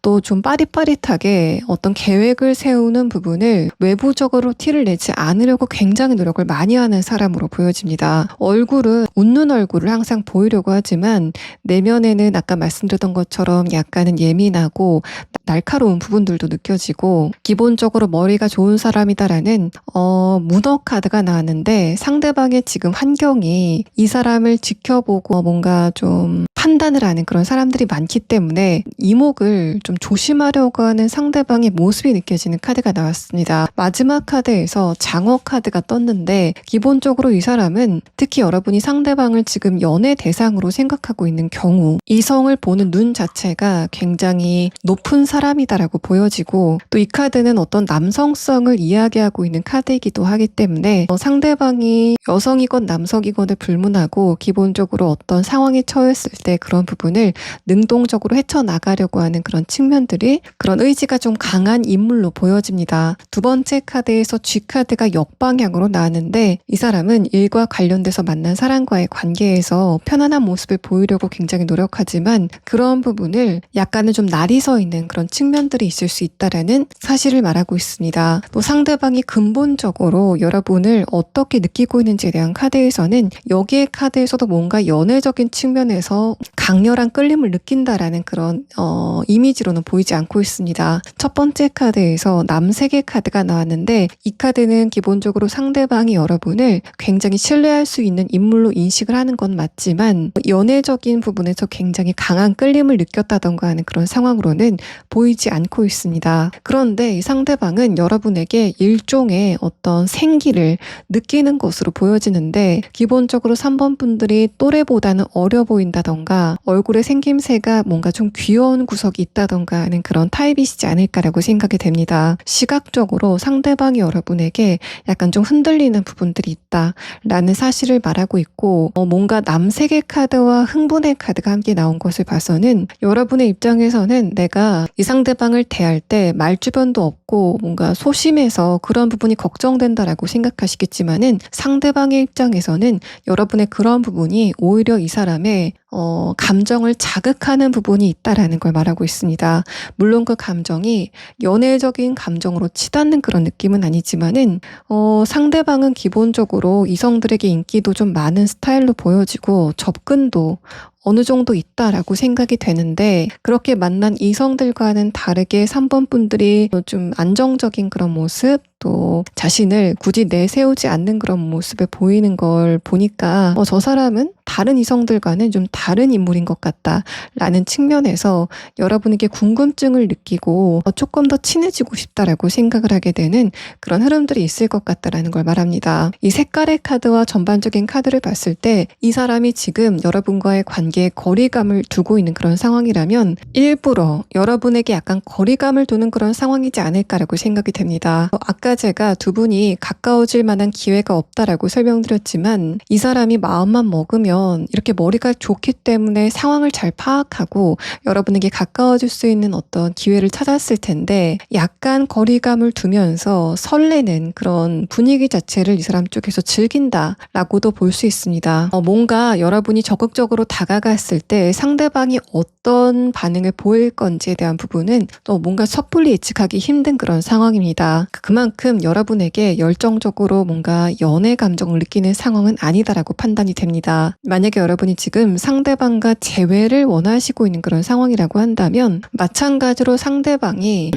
또 좀 빠릿빠릿하게 어떤 계획을 세우는 부분을 외부적으로 티를 내지 않으려고 굉장히 노력을 많이 하는 사람으로 보여집니다. 얼굴은 웃는 얼굴을 항상 보이려고 하지만 내면에는 아까 말씀드렸던 것처럼 약간은 예민하고 날카로운 부분들도 느껴지고, 기본적으로 머리가 좋은 사람이다라는 문어 카드가 나왔는데 상대방의 지금 환경이 이 사람을 지켜보고 뭔가 좀 판단을 하는 그런 사람들이 많기 때문에 이목을 좀 조심하려고 하는 상대방의 모습이 느껴지는 카드가 나왔습니다. 마지막 카드에서 장어 카드가 떴는데, 기본적으로 이 사람은 특히 여러분이 상대방을 지금 연애 대상으로 생각하고 있는 경우 이성을 보는 눈 자체가 굉장히 높은 사람이다라고 보여지고, 또 이 카드는 어떤 남성성을 이야기하고 있는 카드이기도 하기 때문에 상대방이 여성이건 남성이건을 불문하고 기본적으로 어떤 상황에 처했을 때 그런 부분을 능동적으로 헤쳐나가려고 하는 그런 측면들이, 그런 의지가 좀 강한 인물로 보여집니다. 두 번째 카드에서 G카드가 역방향으로 나왔는데 이 사람은 일과 관련돼서 만난 사람과의 관계에서 편안한 모습을 보이려고 굉장히 노력하지만 그런 부분을 약간은 좀 날이 서 있는 그런 측면들이 있을 수 있다라는 사실을 말하고 있습니다. 또 상대방이 근본적으로 여러분을 어떻게 느끼고 있는지에 대한 카드에서는 여기의 카드에서도 뭔가 연애적인 측면에서 강렬한 끌림을 느낀다라는 그런 이미지로는 보이지 않고 있습니다. 첫 번째 카드에서 남세계 카드가 나왔는데 이 카드는 기본적으로 상대방이 여러분을 굉장히 신뢰할 수 있는 인물로 인식을 하는 건 맞지만 연애적인 부분에서 굉장히 강한 끌림을 느꼈다던가 하는 그런 상황으로는 보이지 않고 있습니다. 그런데 이 상대방은 여러분에게 일종의 어떤 생기를 느끼는 것으로 보여지는데, 기본적으로 3번 분들이 또래보다는 어려 보인다던가 얼굴의 생김새가 뭔가 좀 귀여운 구석이 있다던가 하는 그런 타입이시지 않을까라고 생각이 됩니다. 시각적으로 상대방이 여러분에게 약간 좀 흔들리는 부분들이 있다라는 사실을 말하고 있고, 뭔가 남세계 카드와 흥분의 카드가 함께 나온 것을 봐서는 여러분의 입장에서는 내가 이 상대방을 대할 때 말주변도 없고 뭔가 소심해서 그런 부분이 걱정된다라고 생각하시겠지만은 상대방의 입장에서는 여러분의 그런 부분이 오히려 이 사람의 감정을 자극하는 부분이 있다라는 걸 말하고 있습니다. 물론 그 감정이 연애적인 감정으로 치닫는 그런 느낌은 아니지만은 상대방은 기본적으로 이성들에게 인기도 좀 많은 스타일로 보여지고 접근도 어느 정도 있다라고 생각이 되는데, 그렇게 만난 이성들과는 다르게 3번 분들이 좀 안정적인 그런 모습, 또 자신을 굳이 내세우지 않는 그런 모습을 보이는 걸 보니까 저 사람은 다른 이성들과는 좀 다른 인물인 것 같다라는 측면에서 여러분에게 궁금증을 느끼고 조금 더 친해지고 싶다라고 생각을 하게 되는 그런 흐름들이 있을 것 같다라는 걸 말합니다. 이 색깔의 카드와 전반적인 카드를 봤을 때 이 사람이 지금 여러분과의 관계 관계에 거리감을 두고 있는 그런 상황이라면 일부러 여러분에게 약간 거리감을 두는 그런 상황이지 않을까라고 생각이 됩니다. 아까 제가 두 분이 가까워질 만한 기회가 없다라고 설명드렸지만 이 사람이 마음만 먹으면 이렇게 머리가 좋기 때문에 상황을 잘 파악하고 여러분에게 가까워질 수 있는 어떤 기회를 찾았을 텐데 약간 거리감을 두면서 설레는 그런 분위기 자체를 이 사람 쪽에서 즐긴다라고도 볼 수 있습니다. 뭔가 여러분이 적극적으로 다가갔을 때 상대방이 어떤 반응을 보일 건지에 대한 부분은 또 뭔가 섣불리 예측하기 힘든 그런 상황입니다. 그만큼 여러분에게 열정적으로 뭔가 연애 감정을 느끼는 상황은 아니다라고 판단이 됩니다. 만약에 여러분이 지금 상대방과 재회를 원하시고 있는 그런 상황이라고 한다면 마찬가지로 상대방이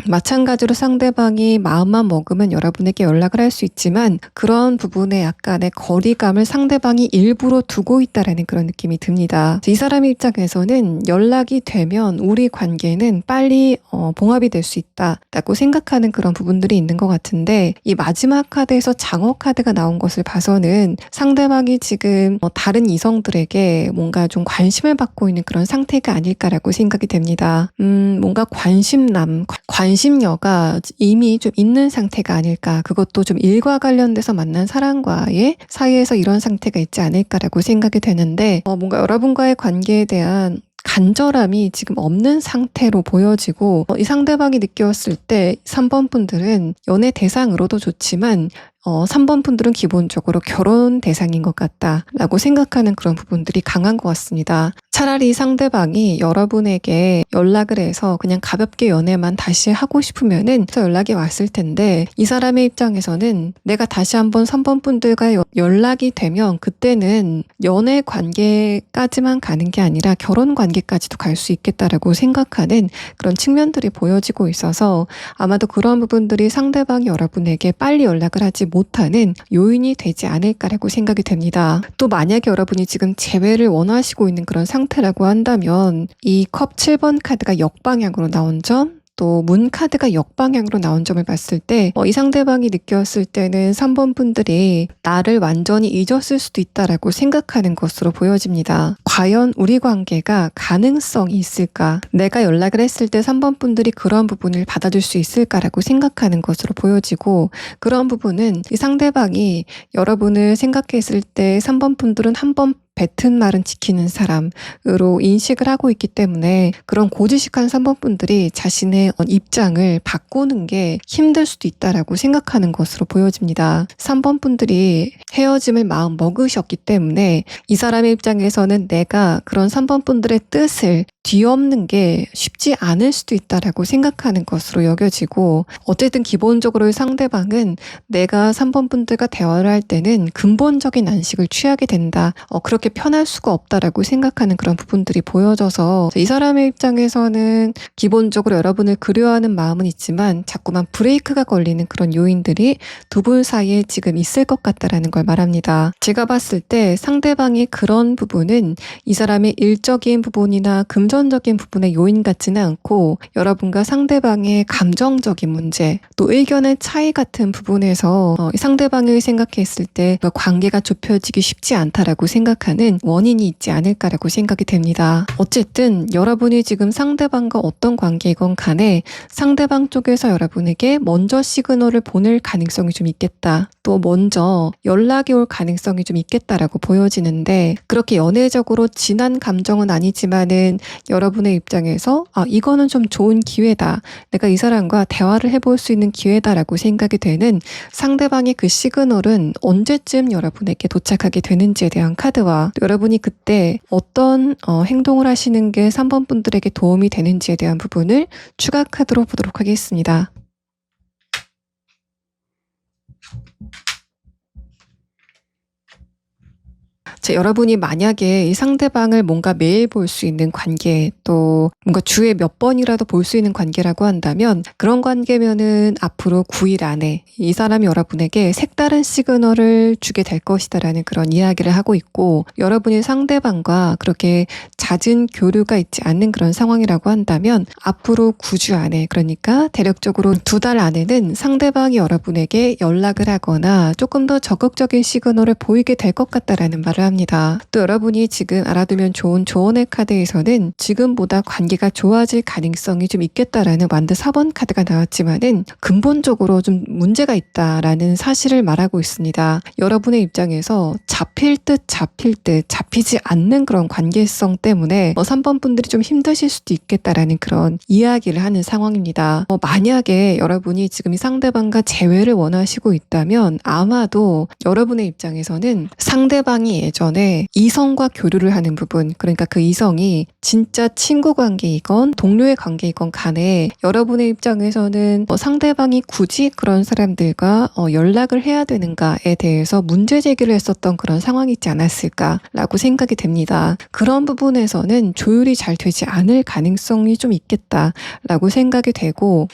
마음만 먹으면 여러분에게 연락을 할 수 있지만 그런 부분에 약간의 거리감을 상대방이 일부러 두고 있다라는 그런 느낌이 듭니다. 이 사람의 입장에서는 연락이 되면 우리 관계는 빨리 봉합이 될 수 있다라고 생각하는 그런 부분들이 있는 것 같은데 이 마지막 카드에서 장어 카드가 나온 것을 봐서는 상대방이 지금 다른 이성들에게 뭔가 좀 관심을 받고 있는 그런 상태가 아닐까라고 생각이 됩니다. 뭔가 관심녀가 이미 좀 있는 상태가 아닐까. 그것도 좀 일과 관련돼서 만난 사람과의 사이에서 이런 상태가 있지 않을까라고 생각이 되는데 뭔가 여러분과의 관계에 대한 간절함이 지금 없는 상태로 보여지고 이 상대방이 느꼈을 때 3번 분들은 연애 대상으로도 좋지만 3번 분들은 기본적으로 결혼 대상인 것 같다라고 생각하는 그런 부분들이 강한 것 같습니다. 차라리 상대방이 여러분에게 연락을 해서 그냥 가볍게 연애만 다시 하고 싶으면은 연락이 왔을 텐데 이 사람의 입장에서는 내가 다시 한번 3번 분들과 연락이 되면 그때는 연애 관계까지만 가는 게 아니라 결혼 관계까지도 갈 수 있겠다라고 생각하는 그런 측면들이 보여지고 있어서 아마도 그런 부분들이 상대방이 여러분에게 빨리 연락을 하지 못하는 요인이 되지 않을까라고 생각이 됩니다. 또 만약에 여러분이 지금 재회를 원하시고 있는 그런 상태라고 한다면 이 컵 7번 카드가 역방향으로 나온 점, 또 문 카드가 역방향으로 나온 점을 봤을 때 이 상대방이 느꼈을 때는 3번 분들이 나를 완전히 잊었을 수도 있다라고 생각하는 것으로 보여집니다. 과연 우리 관계가 가능성이 있을까? 내가 연락을 했을 때 3번 분들이 그런 부분을 받아줄 수 있을까라고 생각하는 것으로 보여지고 그런 부분은 이 상대방이 여러분을 생각했을 때 3번 분들은 한번 뱉은 말은 지키는 사람으로 인식을 하고 있기 때문에 그런 고지식한 3번 분들이 자신의 입장을 바꾸는 게 힘들 수도 있다라고 생각하는 것으로 보여집니다. 3번 분들이 헤어짐을 마음 먹으셨기 때문에 이 사람의 입장에서는 내가 그런 3번 분들의 뜻을 뒤엎는 게 쉽지 않을 수도 있다라고 생각하는 것으로 여겨지고 어쨌든 기본적으로 상대방은 내가 3번 분들과 대화를 할 때는 근본적인 안식을 취하게 된다. 그렇게 편할 수가 없다라고 생각하는 그런 부분들이 보여져서 이 사람의 입장에서는 기본적으로 여러분을 그리워하는 마음은 있지만 자꾸만 브레이크가 걸리는 그런 요인들이 두 분 사이에 지금 있을 것 같다라는 걸 말합니다. 제가 봤을 때 상대방의 그런 부분은 이 사람의 일적인 부분이나 금전적인 부분의 요인 같지는 않고 여러분과 상대방의 감정적인 문제 또 의견의 차이 같은 부분에서 상대방을 생각했을 때 관계가 좁혀지기 쉽지 않다라고 생각하는 원인이 있지 않을까라고 생각이 됩니다. 어쨌든 여러분이 지금 상대방과 어떤 관계이건 간에 상대방 쪽에서 여러분에게 먼저 시그널을 보낼 가능성이 좀 있겠다. 또 먼저 연락이 올 가능성이 좀 있겠다라고 보여지는데 그렇게 연애적으로 진한 감정은 아니지만은 여러분의 입장에서 이거는 좀 좋은 기회다. 내가 이 사람과 대화를 해볼 수 있는 기회다라고 생각이 되는 상대방의 그 시그널은 언제쯤 여러분에게 도착하게 되는지에 대한 카드와 여러분이 그때 어떤 행동을 하시는 게 3번 분들에게 도움이 되는지에 대한 부분을 추가 카드로 보도록 하겠습니다. 여러분이 만약에 이 상대방을 뭔가 매일 볼 수 있는 관계 또 뭔가 주에 몇 번이라도 볼 수 있는 관계라고 한다면 그런 관계면은 앞으로 9일 안에 이 사람이 여러분에게 색다른 시그널을 주게 될 것이다라는 그런 이야기를 하고 있고 여러분이 상대방과 그렇게 잦은 교류가 있지 않는 그런 상황이라고 한다면 앞으로 9주 안에 그러니까 대략적으로 2달 안에는 상대방이 여러분에게 연락을 하거나 조금 더 적극적인 시그널을 보이게 될 것 같다라는 말을 합니다. 합니다. 또 여러분이 지금 알아두면 좋은 조언의 카드에서는 지금보다 관계가 좋아질 가능성이 좀 있겠다라는 완드 4번 카드가 나왔지만은 근본적으로 좀 문제가 있다라는 사실을 말하고 있습니다. 여러분의 입장에서 잡힐 듯 잡히지 않는 그런 관계성 때문에 3번 분들이 좀 힘드실 수도 있겠다라는 그런 이야기를 하는 상황입니다. 만약에 여러분이 지금 이 상대방과 재회를 원하시고 있다면 아마도 여러분의 입장에서는 상대방이 예전에 이성과 교류를 하는 부분, 그러니까 그 이성이 진짜 친구 관계이건 동료의 관계이건 간에 여러분의 입장에서는 상대방이 굳이 그런 사람들과 연락을 해야 되는가에 대해서 문제 제기를 했었던 그런 상황이 있지 않았을까라고 생각이 됩니다. 그런 부분에서는 조율이 잘 되지 않을 가능성이 좀 있겠다라고 생각이 되고,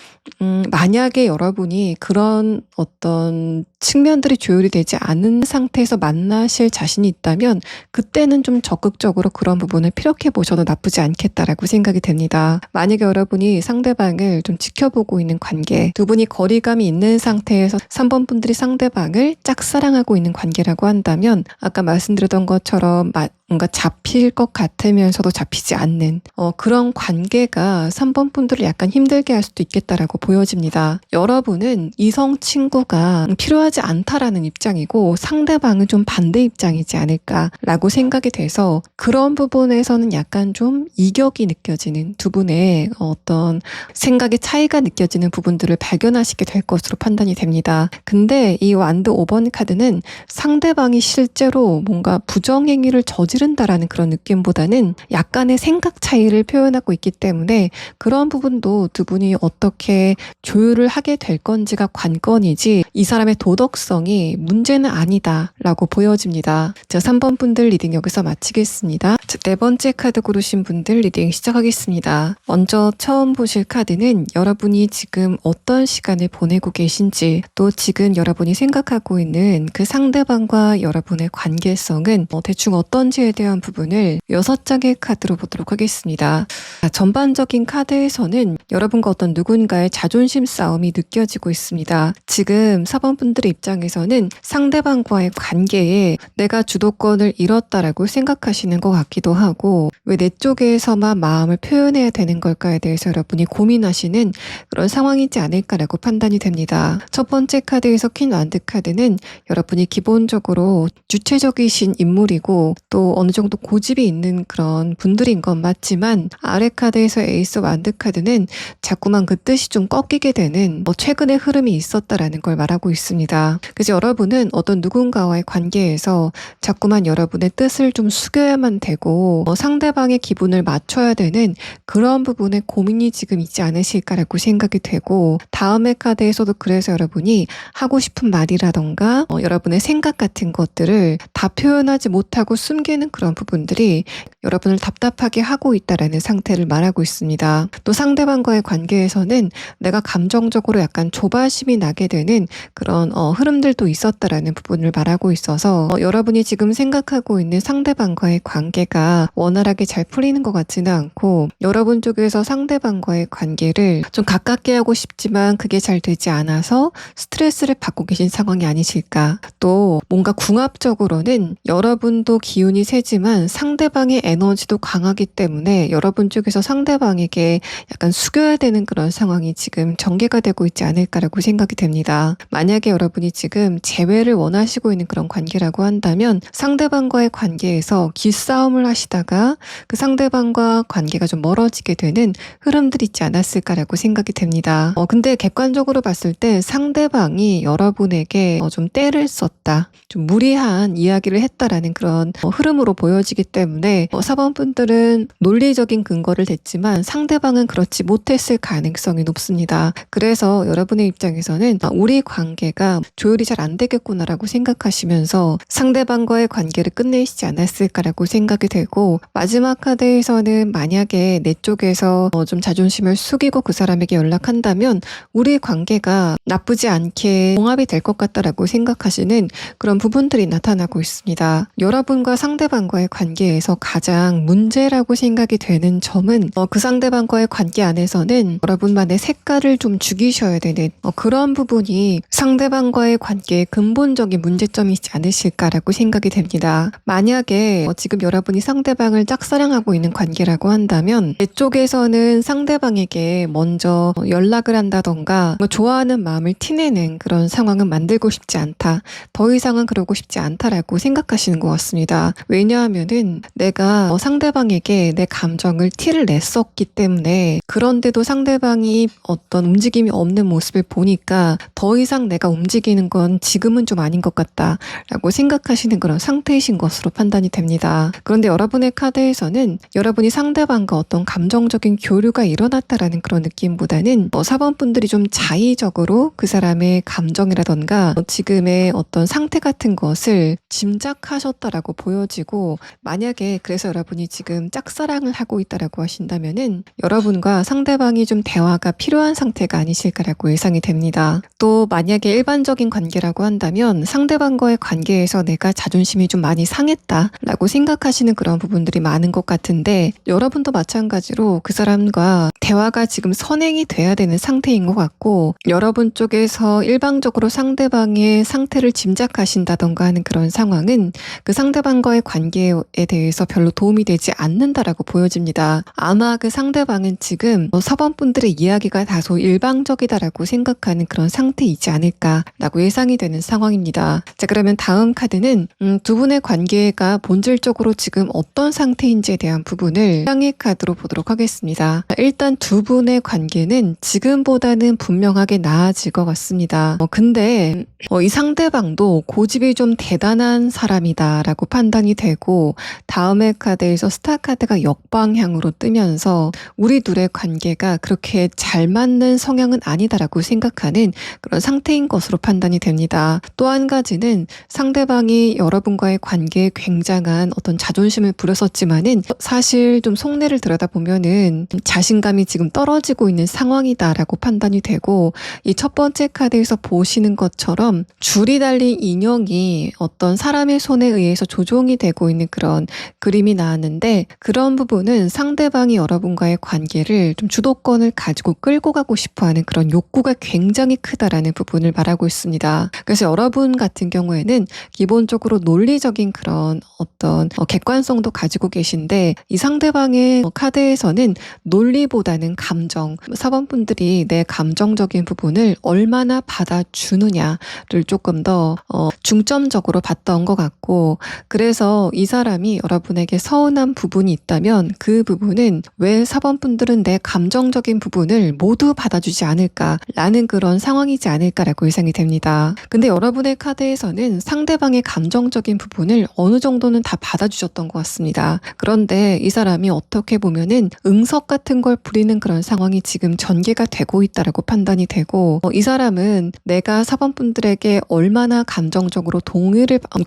만약에 여러분이 그런 어떤 측면들이 조율이 되지 않은 상태에서 만나실 자신이 있다면 그때는 좀 적극적으로 그런 부분을 피력해 보셔도 나쁘지 않겠다라고 생각이 됩니다. 만약에 여러분이 상대방을 좀 지켜보고 있는 관계, 두 분이 거리감이 있는 상태에서 3번 분들이 상대방을 짝사랑하고 있는 관계라고 한다면 아까 말씀드렸던 것처럼 뭔가 잡힐 것 같으면서도 잡히지 않는 그런 관계가 3번 분들을 약간 힘들게 할 수도 있겠다라고 보여집니다. 여러분은 이성 친구가 필요하지 않다라는 입장이고 상대방은 좀 반대 입장이지 않을까라고 생각이 돼서 그런 부분에서는 약간 좀 이격이 느껴지는 두 분의 어떤 생각의 차이가 느껴지는 부분들을 발견하시게 될 것으로 판단이 됩니다. 근데 이 완드 5번 카드는 상대방이 실제로 뭔가 부정행위를 저지른다라는 그런 느낌보다는 약간의 생각 차이를 표현하고 있기 때문에 그런 부분도 두 분이 어떻게 조율을 하게 될 건지가 관건이지 이 사람의 도덕성이 문제는 아니다라고 보여집니다. 자, 3번 분들 리딩 여기서 마치겠습니다. 자, 네 번째 카드 고르신 분들 리딩 시작하겠습니다. 먼저 처음 보실 카드는 여러분이 지금 어떤 시간을 보내고 계신지 또 지금 여러분이 생각하고 있는 그 상대방과 여러분의 관계성은 대충 어떤지에 대한 부분을 6장의 카드로 보도록 하겠습니다. 자, 전반적인 카드에서는 여러분과 어떤 누군가의 자존심 싸움이 느껴지고 있습니다. 지금 4번 분들의 입장에서는 상대방과의 관계에 내가 주도권을 잃었다라고 생각하시는 것 같기도 하고 왜 내 쪽에서만 마음을 표현해야 되는 걸까에 대해서 여러분이 고민하시는 그런 상황이지 않을까라고 판단이 됩니다. 첫 번째 카드에서 퀸 완드 카드는 여러분이 기본적으로 주체적이신 인물이고 또 어느 정도 고집이 있는 그런 분들인 건 맞지만 아래 카드에서 에이스 완드 카드는 자꾸만 그 뜻이 좀 꺾이게 되는 최근의 흐름이 있었다라는 걸 말하고 있습니다. 그래서 여러분은 어떤 누군가와의 관계에서 자꾸만 여러분의 뜻을 좀 숙여야만 되고 상대방의 기분을 맞춰야 되는 그런 부분에 고민이 지금 있지 않으실까라고 생각이 되고 다음의 카드에서도 그래서 여러분이 하고 싶은 말이라던가 여러분의 생각 같은 것들을 다 표현하지 못하고 숨기는 그런 부분들이 여러분을 답답하게 하고 있다라는 상태를 말하고 있습니다. 또 상대방과의 관계에서는 내가 감정적으로 약간 조바심이 나게 되는 그런 흐름들도 있었다라는 부분을 말하고 있어서 여러분이 지금 생각하고 있는 상대방과의 관계가 원활하게 잘 풀리는 것 같지는 않고 여러분 쪽에서 상대방과의 관계를 좀 가깝게 하고 싶지만 그게 잘 되지 않아서 스트레스를 받고 계신 상황이 아니실까. 또 뭔가 궁합적으로는 여러분도 기운이 세지만 상대방의 에너지도 강하기 때문에 여러분 쪽에서 상대방에게 약간 숙여야 되는 그런 상황이 지금 전개가 되고 있지 않을까라고 생각이 됩니다. 만약에 여러분이 지금 재회를 원하시고 있는 그런 관계라고 한다면 상대방과의 관계에서 기싸움을 하시다가 그 상대방과 관계가 좀 멀어지게 되는 흐름들이 있지 않았을까라고 생각이 됩니다. 근데 객관적으로 봤을 때 상대방이 여러분에게 좀 때를 썼다, 좀 무리한 이야기를 했다라는 그런 흐름으로 보여지기 때문에 4번 분들은 논리적인 근거를 댔지만 상대방은 그렇지 못했을 가능성이 높습니다. 그래서 여러분의 입장에서는 우리 관계가 조율이 잘 안 되겠구나라고 생각하시면서 상대방과의 관계를 끝내시지 않았을까라고 생각이 되고 마지막 카드에서는 만약에 내 쪽에서 좀 자존심을 숙이고 그 사람에게 연락한다면 우리 관계가 나쁘지 않게 봉합이 될 것 같다라고 생각하시는 그런 부분들이 나타나고 있습니다. 여러분과 상대방과의 관계에서 가장 가장 문제라고 생각이 되는 점은 그 상대방과의 관계 안에서는 여러분만의 색깔을 좀 죽이셔야 되는 그런 부분이 상대방과의 관계의 근본적인 문제점이지 않으실까라고 생각이 됩니다. 만약에 지금 여러분이 상대방을 짝사랑하고 있는 관계라고 한다면 내 쪽에서는 상대방에게 먼저 연락을 한다던가 좋아하는 마음을 티내는 그런 상황은 만들고 싶지 않다. 더 이상은 그러고 싶지 않다라고 생각하시는 것 같습니다. 왜냐하면은 내가 상대방에게 내 감정을 티를 냈었기 때문에 그런데도 상대방이 어떤 움직임이 없는 모습을 보니까 더 이상 내가 움직이는 건 지금은 좀 아닌 것 같다라고 생각하시는 그런 상태이신 것으로 판단이 됩니다. 그런데 여러분의 카드에서는 여러분이 상대방과 어떤 감정적인 교류가 일어났다라는 그런 느낌보다는 4번 분들이 좀 자의적으로 그 사람의 감정이라던가 지금의 어떤 상태 같은 것을 짐작하셨다라고 보여지고, 만약에 그래서 여러분이 지금 짝사랑을 하고 있다라고 하신다면은 여러분과 상대방이 좀 대화가 필요한 상태가 아니실까라고 예상이 됩니다. 또 만약에 일반적인 관계라고 한다면 상대방과의 관계에서 내가 자존심이 좀 많이 상했다라고 생각하시는 그런 부분들이 많은 것 같은데, 여러분도 마찬가지로 그 사람과 대화가 지금 선행이 돼야 되는 상태인 것 같고, 여러분 쪽에서 일방적으로 상대방의 상태를 짐작하신다던가 하는 그런 상황은 그 상대방과의 관계에 대해서 별로 도움이 되지 않는다라고 보여집니다. 아마 그 상대방은 지금 4번 분들의 이야기가 다소 일방적이다라고 생각하는 그런 상태이지 않을까라고 예상이 되는 상황입니다. 자, 그러면 다음 카드는 두 분의 관계가 본질적으로 지금 어떤 상태인지에 대한 부분을 쌍의 카드로 보도록 하겠습니다. 일단 두 분의 관계는 지금보다는 분명하게 나아질 것 같습니다. 근데 이 상대방도 고집이 좀 대단한 사람이다라고 판단이 되고, 다음의 카드에서 스타 카드가 역방향으로 뜨면서 우리 둘의 관계가 그렇게 잘 맞는 성향은 아니다라고 생각하는 그런 상태인 것으로 판단이 됩니다. 또 한 가지는 상대방이 여러분과의 관계에 굉장한 어떤 자존심을 부렸었지만은 사실 좀 속내를 들여다보면은 자신감이 지금 떨어지고 있는 상황이다라고 판단이 되고, 이 첫 번째 카드에서 보시는 것처럼 줄이 달린 인형이 어떤 사람의 손에 의해서 조종이 되고 있는 그런 그림이 나왔는데, 그런 부분은 상대방이 여러분과의 관계를 좀 주도권을 가지고 끌고 가고 싶어하는 그런 욕구가 굉장히 크다라는 부분을 말하고 있습니다. 그래서 여러분 같은 경우에는 기본적으로 논리적인 그런 어떤 객관성도 가지고 계신데, 이 상대방의 카드에서는 논리보다는 감정, 4번 분들이 내 감정적인 부분을 얼마나 받아주느냐를 조금 더 중점적으로 봤던 것 같고, 그래서 이 사람이 여러분에게 서운한 부분이 있다면 그 부분은 왜 4번 분들은 내 감정적인 부분을 모두 받아주지 않을까라는 그런 상황이지 않을까라고 예상이 됩니다. 근데 여러분의 카드에서는 상대방의 감정적인 부분을 어느 정도는 다 받아주셨던 것 같습니다. 그런데 이 사람이 어떻게 보면은 응석 같은 걸 부리는 그런 상황이 지금 전개가 되고 있다라고 판단이 되고, 이 사람은 내가 4번 분들에게 얼마나 감정적으로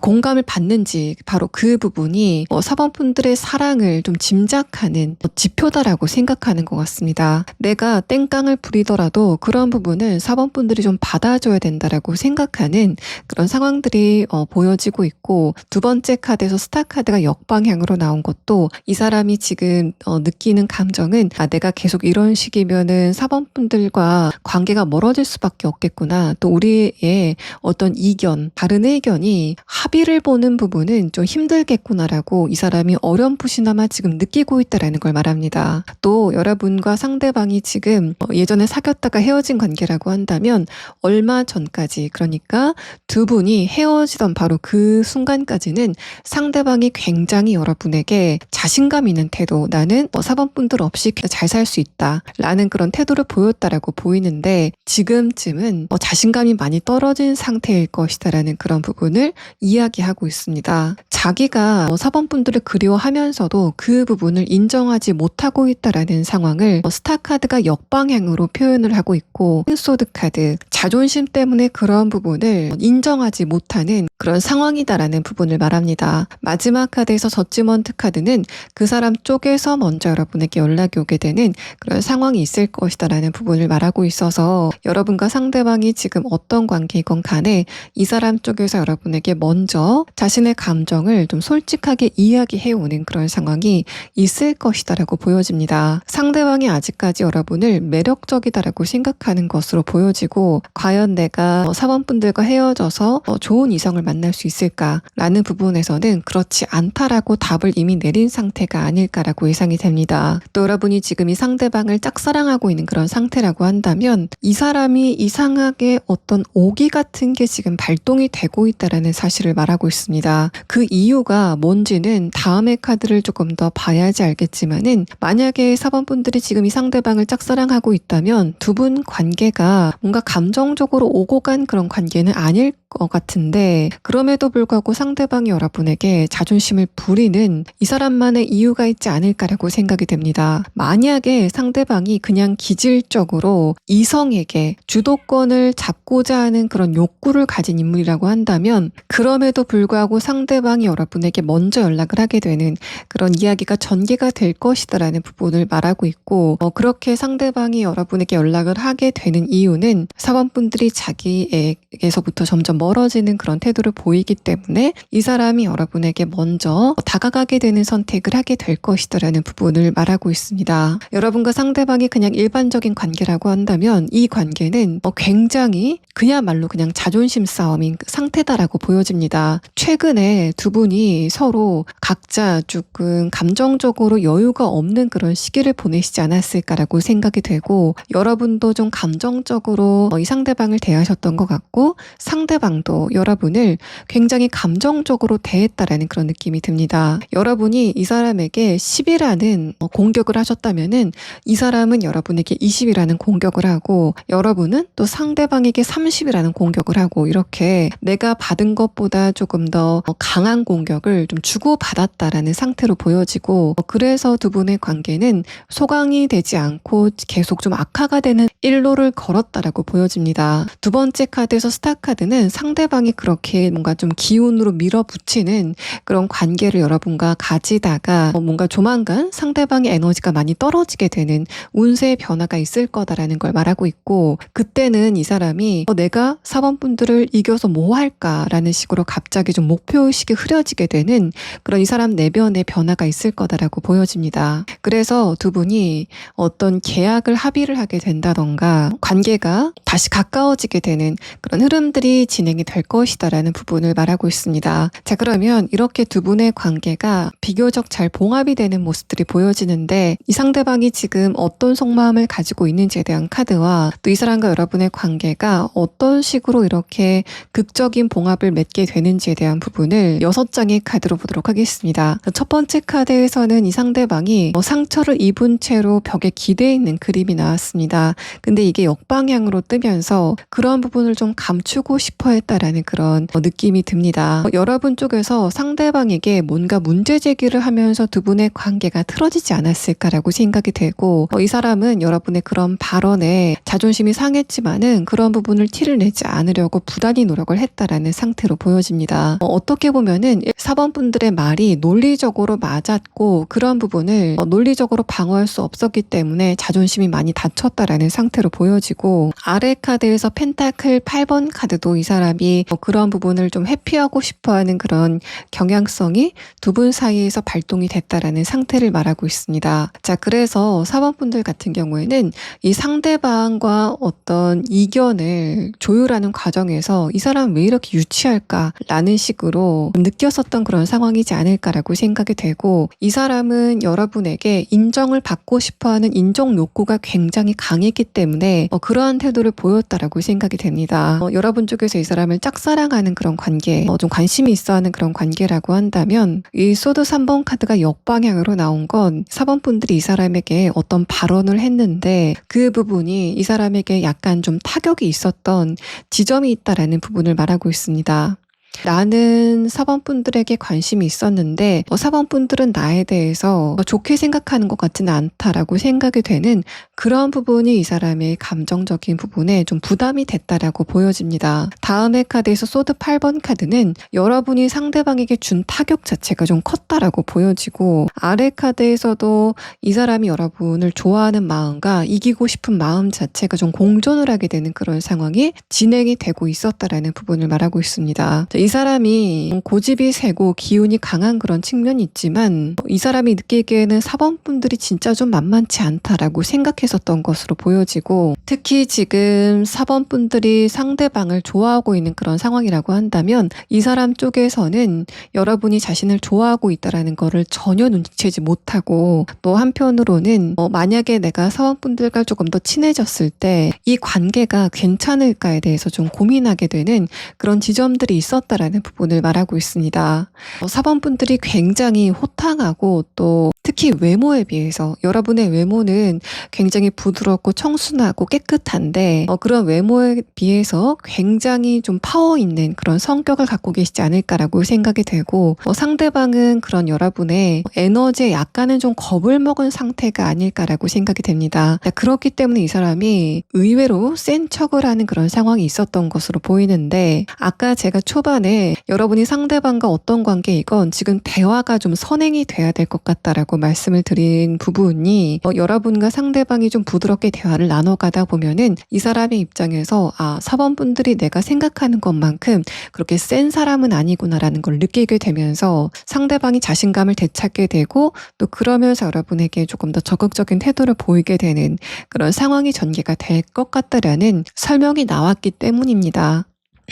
공감을 받는지 바로 그 부분이 4번 분들의 사랑을 좀 짐작하는 지표다라고 생각하는 것 같습니다. 내가 땡깡을 부리더라도 그런 부분은 4번 분들이 좀 받아줘야 된다라고 생각하는 그런 상황들이 보여지고 있고, 두 번째 카드에서 스타 카드가 역방향으로 나온 것도 이 사람이 지금 느끼는 감정은 내가 계속 이런 식이면은 4번 분들과 관계가 멀어질 수밖에 없겠구나, 또 우리의 어떤 이견, 다른 의견이 합의를 보는 부분은 좀 힘들겠구나라고 이 사람이 어렴풋이나마 지금 느끼고 있다라는 걸 말합니다. 또 여러분과 상대방이 지금 예전에 사귀었다가 헤어진 관계라고 한다면 얼마 전까지, 그러니까 두 분이 헤어지던 바로 그 순간까지는 상대방이 굉장히 여러분에게 자신감 있는 태도, 나는 4번 분들 없이 잘 살 수 있다 라는 그런 태도를 보였다라고 보이는데, 지금쯤은 자신감이 많이 떨어진 상태일 것이다 라는 그런 부분을 이야기하고 있습니다. 자기가 4번 분들을 그리워하면서도 그 부분을 인정하지 못하고 있다라는 상황을 스타 카드가 역방향으로 표현을 하고 있고, 소드 카드, 자존심 때문에 그런 부분을 인정하지 못하는 그런 상황이다라는 부분을 말합니다. 마지막 카드에서 저지먼트 카드는 그 사람 쪽에서 먼저 여러분에게 연락이 오게 되는 그런 상황이 있을 것이다라는 부분을 말하고 있어서 여러분과 상대방이 지금 어떤 관계이건 간에 이 사람 쪽에서 여러분에게 먼저 자신의 감정을 좀 솔직하게 이야기해오는 그런 상황이 있을 것이다라고 보여집니다. 상대방이 아직까지 여러분을 매력적이다라고 생각하는 것으로 보여지고 과연 내가 사원분들과 헤어져서 좋은 이성을 만날 수 있을까라는 부분에서는 그렇지 않다라고 답을 이미 내린 상태가 아닐까라고 예상이 됩니다. 또 여러분이 지금 이 상대방을 짝사랑하고 있는 그런 상태라고 한다면 이 사람이 이상하게 어떤 오기 같은 게 지금 발동이 되고 있다라는 사실을 말하고 있습니다. 그 이유가 뭔지는 다음의 카드를 조금 더 봐야지 알겠지만은 만약에 사번분들이 지금 이 상대방을 짝사랑하고 있다면 두 분 관계가 뭔가 감정적으로 오고 간 그런 관계는 아닐 것 같은데 그럼에도 불구하고 상대방이 여러분에게 자존심을 부리는 이 사람만의 이유가 있지 않을까라고 생각이 됩니다. 만약에 상대방이 그냥 기질적으로 이성에게 주도권을 잡고자 하는 그런 욕구를 가진 인물이라고 한다면 그럼에도 불구하고 상대방이 여러분에게 먼저 연락을 하게 되는 그런 이야기가 전개가 될 것이다라는 부분을 말하고 있고 그렇게 상대방이 여러분에게 연락을 하게 되는 이유는 사원분들이 자기에게서부터 점점 멀어지는 그런 태도를 보이기 때문에 이 사람이 여러분에게 먼저 다가가게 되는 선택을 하게 될 것이다라는 부분을 말하고 있습니다. 여러분과 상대방이 그냥 일반적인 관계라고 한다면 이 관계는 굉장히 그야말로 그냥 자존심 싸움인 상태다라고 보여집니다. 최근에 두 분이 서로 각자 조금 감정적으로 여유가 없는 그런 시기를 보내시지 않았을까라고 생각이 되고 여러분도 좀 감정적으로 이 상대방을 대하셨던 것 같고 상대방도 여러분을 굉장히 감정적으로 대했다라는 그런 느낌이 듭니다. 여러분이 이 사람에게 10이라는 공격을 하셨다면은 이 사람은 여러분에게 20이라는 공격을 하고 여러분은 또 상대방에게 30이라는 공격을 하고 이렇게 내가 받은 것보다 조금 더 강한 공격을 좀 주고받았다라는 상태로 보여지고 그래서 두 분의 관계는 소강이 되지 않고 계속 좀 악화가 되는 일로를 걸었다라고 보여집니다. 두 번째 카드에서 스타 카드는 상대방이 그렇게 뭔가 좀 기운으로 밀어붙이는 그런 관계를 여러분과 가지다가 뭔가 조만간 상대방의 에너지가 많이 떨어지게 되는 운세의 변화가 있을 거다라는 걸 말하고 있고 그때는 이 사람이 내가 사원분들을 이겨서 뭐 할까라는 식으로 갑자기 좀 목표의식이 흐려지게 되는 그런 이 사람 내면의 변화가 있을 거다라고 보여집니다. 그래서 두 분이 어떤 계약을 합의를 하게 된다던가 관계가 다시 가까워지게 되는 그런 흐름들이 진행이 될 것이다라는 부분을 말하고 있습니다. 자, 그러면 이렇게 두 분의 관계가 비교적 잘 봉합이 되는 모습들이 보여지는데 이 상대방이 지금 어떤 속마음을 가지고 있는지에 대한 카드와 또 이 사람과 여러분의 관계가 어떤 식으로 이렇게 극적인 봉합을 맺게 되는지에 대한 부분을 6장의 카드로 보도록 하겠습니다. 첫 번째 카드에서는 이 상대방이 상처를 입은 채로 벽에 기대어 있는 그림이 나왔습니다. 근데 이게 역방향으로 뜨면서 그런 부분을 좀 감추고 싶어 했다라는 그런 느낌이 듭니다. 여러분 쪽에서 상대방에게 뭔가 문제 제기를 하면서 두 분의 관계가 틀어지지 않았을까라고 생각이 되고 이 사람은 여러분의 그런 발언에 자존심이 상했지만은 그런 부분을 티를 내지 않으려고 부단히 노력을 했다라는 상태로 보여집니다. 어떻게 보면은 사번분들의 말이 논리적으로 맞았고 그런 부분을 논리적으로 방어할 수 없었기 때문에 자존심이 많이 다쳤다라는 상태로 보여지고 아래 카드에서 펜타클 8번 카드도 이 사람이 그런 부분을 좀 회피하고 싶어하는 그런 경향성이 두 분 사이에서 발동이 됐다라는 상태를 말하고 있습니다. 자, 그래서 사번분들 같은 경우에는 이 상대방과 어떤 이견을 조율하는 과정에서 이 사람 왜 이렇게 유치할까라는 식으로 느꼈었던 그런 상황이지 않을까라고 생각이 되고 이 사람은 여러분에게 인정을 받고 싶어하는 인정 욕구가 굉장히 강했기 때문에 그러한 태도를 보였다라고 생각이 됩니다. 여러분 쪽에서 이 사람을 짝사랑하는 그런 관계, 좀 관심이 있어하는 그런 관계라고 한다면 이 소드 3번 카드가 역방향으로 나온 건 4번분들이 이 사람에게 어떤 발언을 했는데 그 부분이 이 사람에게 약간 좀 타격이 있었던 지점이 있다라는 부분을 말하고 있습니다. 나는 사범분들에게 관심이 있었는데 사범분들은 나에 대해서 좋게 생각하는 것 같지는 않다라고 생각이 되는 그런 부분이 이 사람의 감정적인 부분에 좀 부담이 됐다라고 보여집니다. 다음의 카드에서 소드 8번 카드는 여러분이 상대방에게 준 타격 자체가 좀 컸다라고 보여지고, 아래 카드에서도 이 사람이 여러분을 좋아하는 마음과 이기고 싶은 마음 자체가 좀 공존을 하게 되는 그런 상황이 진행이 되고 있었다라는 부분을 말하고 있습니다. 이 사람이 고집이 세고 기운이 강한 그런 측면이 있지만 이 사람이 느끼기에는 사범분들이 진짜 좀 만만치 않다라고 생각했었던 것으로 보여지고, 특히 지금 사범분들이 상대방을 좋아하고 있는 그런 상황이라고 한다면 이 사람 쪽에서는 여러분이 자신을 좋아하고 있다라는 거를 전혀 눈치채지 못하고, 또 한편으로는 만약에 내가 사원분들과 조금 더 친해졌을 때 이 관계가 괜찮을까에 대해서 좀 고민하게 되는 그런 지점들이 있었다라는 부분을 말하고 있습니다. 사원분들이 굉장히 호탕하고, 또 특히 외모에 비해서 여러분의 외모는 굉장히 부드럽고 청순하고 깨끗한데 그런 외모에 비해서 굉장히 좀 파워 있는 그런 성격을 갖고 계시지 않을까라고 생각이 되고, 상대방은 그런 여러분의 에너지에 약간은 좀 겁을 먹은 상태가 아닐까라고 생각이 됩니다. 그렇기 때문에 이 사람이 의외로 센 척을 하는 그런 상황이 있었던 것으로 보이는데, 아까 제가 초반에 여러분이 상대방과 어떤 관계이건 지금 대화가 좀 선행이 돼야 될 것 같다라고 말씀을 드린 부분이, 여러분과 상대방이 좀 부드럽게 대화를 나눠가다 보면은 이 사람의 입장에서 사범분들이 내가 생각하는 것만큼 그렇게 센 사람은 아니구나라는 걸 느끼게 되면서 상대방이 자신감을 되찾게 되고, 또 그러면서 여러분에게 조금 더 적극적인 태도를 보이게 되는 그런 상황이 전개가 될 것 같다라는 설명이 나왔기 때문입니다.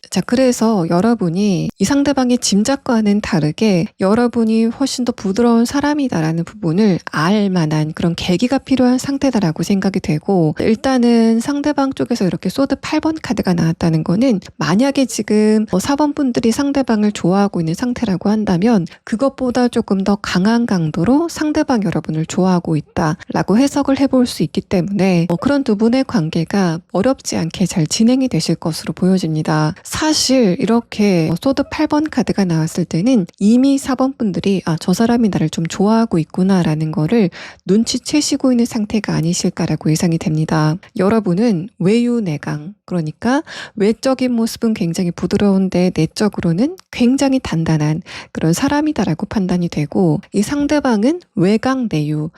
자, 그래서 여러분이 이 상대방의 짐작과는 다르게 여러분이 훨씬 더 부드러운 사람이다라는 부분을 알 만한 그런 계기가 필요한 상태다라고 생각이 되고, 일단은 상대방 쪽에서 이렇게 소드 8번 카드가 나왔다는 거는 만약에 지금 4번분들이 상대방을 좋아하고 있는 상태라고 한다면 그것보다 조금 더 강한 강도로 상대방 여러분을 좋아하고 있다라고 해석을 해볼 수 있기 때문에 그런 두 분의 관계가 어렵지 않게 잘 진행이 되실 것으로 보여집니다. 사실 이렇게 소드 8번 카드가 나왔을 때는 이미 4번 분들이 저 사람이 나를 좀 좋아하고 있구나 라는 거를 눈치채시고 있는 상태가 아니실까라고 예상이 됩니다. 여러분은 외유내강, 그러니까 외적인 모습은 굉장히 부드러운데 내적으로는 굉장히 단단한 그런 사람이다라고 판단이 되고, 이 상대방은 외강내유,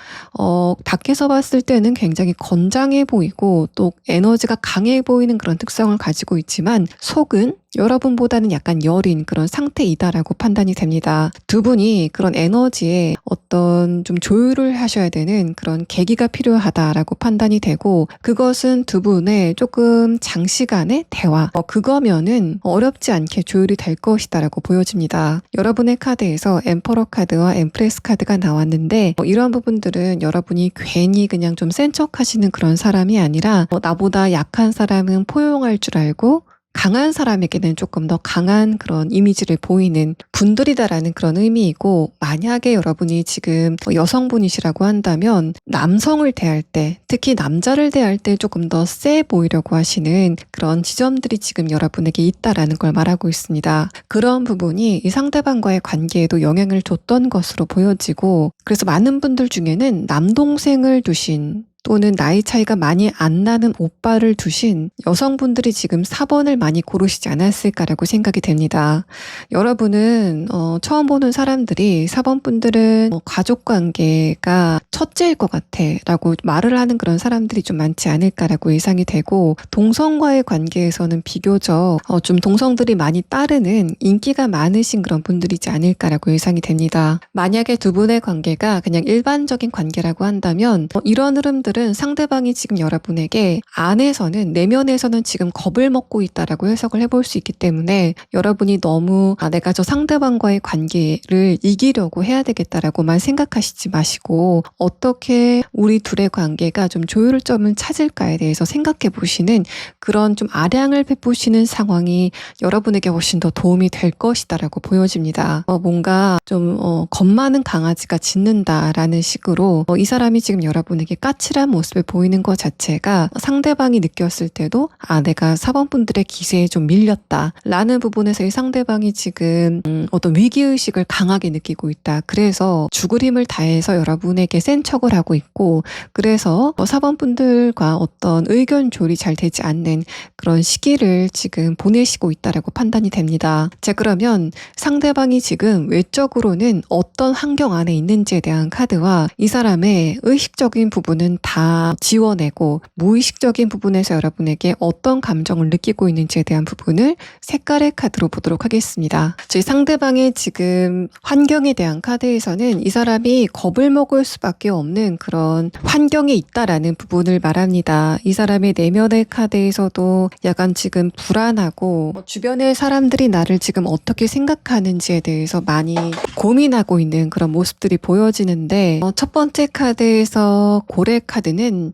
밖에서 봤을 때는 굉장히 건장해 보이고 또 에너지가 강해 보이는 그런 특성을 가지고 있지만 속은 여러분보다는 약간 여린 그런 상태이다라고 판단이 됩니다. 두 분이 그런 에너지에 어떤 좀 조율을 하셔야 되는 그런 계기가 필요하다라고 판단이 되고, 그것은 두 분의 조금 장시간의 대화, 그거면은 어렵지 않게 조율이 될 것이다라고 보여집니다. 여러분의 카드에서 엠퍼러 카드와 엠프레스 카드가 나왔는데 이런 부분들은 여러분이 괜히 그냥 좀 센 척 하시는 그런 사람이 아니라 나보다 약한 사람은 포용할 줄 알고 강한 사람에게는 조금 더 강한 그런 이미지를 보이는 분들이다라는 그런 의미이고, 만약에 여러분이 지금 여성분이시라고 한다면 남성을 대할 때, 특히 남자를 대할 때 조금 더 세 보이려고 하시는 그런 지점들이 지금 여러분에게 있다라는 걸 말하고 있습니다. 그런 부분이 이 상대방과의 관계에도 영향을 줬던 것으로 보여지고, 그래서 많은 분들 중에는 남동생을 두신 또는 나이 차이가 많이 안 나는 오빠를 두신 여성분들이 지금 4번을 많이 고르시지 않았을까라고 생각이 됩니다. 여러분은 처음 보는 사람들이 4번 분들은 가족관계가 첫째일 것 같아 라고 말을 하는 그런 사람들이 좀 많지 않을까라고 예상이 되고, 동성과의 관계에서는 비교적 좀 동성들이 많이 따르는 인기가 많으신 그런 분들이지 않을까라고 예상이 됩니다. 만약에 두 분의 관계가 그냥 일반적인 관계라고 한다면 이런 흐름들은 상대방이 지금 여러분에게 안에서는, 내면에서는 지금 겁을 먹고 있다라고 해석을 해볼 수 있기 때문에 여러분이 너무 내가 저 상대방과의 관계를 이기려고 해야 되겠다라고만 생각하시지 마시고, 어떻게 우리 둘의 관계가 좀 조율점을 찾을까에 대해서 생각해 보시는 그런 좀 아량을 베푸시는 상황이 여러분에게 훨씬 더 도움이 될 것이다라고 보여집니다. 뭔가 좀 겁 많은 강아지가 짖는다라는 식으로 이 사람이 지금 여러분에게 까칠한 차분한 모습을 보이는 것 자체가 상대방이 느꼈을 때도 내가 4번 분들의 기세에 좀 밀렸다 라는 부분에서 이 상대방이 지금 어떤 위기의식을 강하게 느끼고 있다. 그래서 죽을 힘을 다해서 여러분에게 센 척을 하고 있고, 그래서 4번 분들과 어떤 의견 조율이 잘 되지 않는 그런 시기를 지금 보내시고 있다라고 판단이 됩니다. 자, 그러면 상대방이 지금 외적으로는 어떤 환경 안에 있는지에 대한 카드와 이 사람의 의식적인 부분은 다 지워내고 무의식적인 부분에서 여러분에게 어떤 감정을 느끼고 있는지에 대한 부분을 색깔의 카드로 보도록 하겠습니다. 저희 상대방의 지금 환경에 대한 카드에서는 이 사람이 겁을 먹을 수밖에 없는 그런 환경에 있다라는 부분을 말합니다. 이 사람의 내면의 카드에서도 약간 지금 불안하고 주변의 사람들이 나를 지금 어떻게 생각하는지에 대해서 많이 고민하고 있는 그런 모습들이 보여지는데, 첫 번째 카드에서 고래 카드는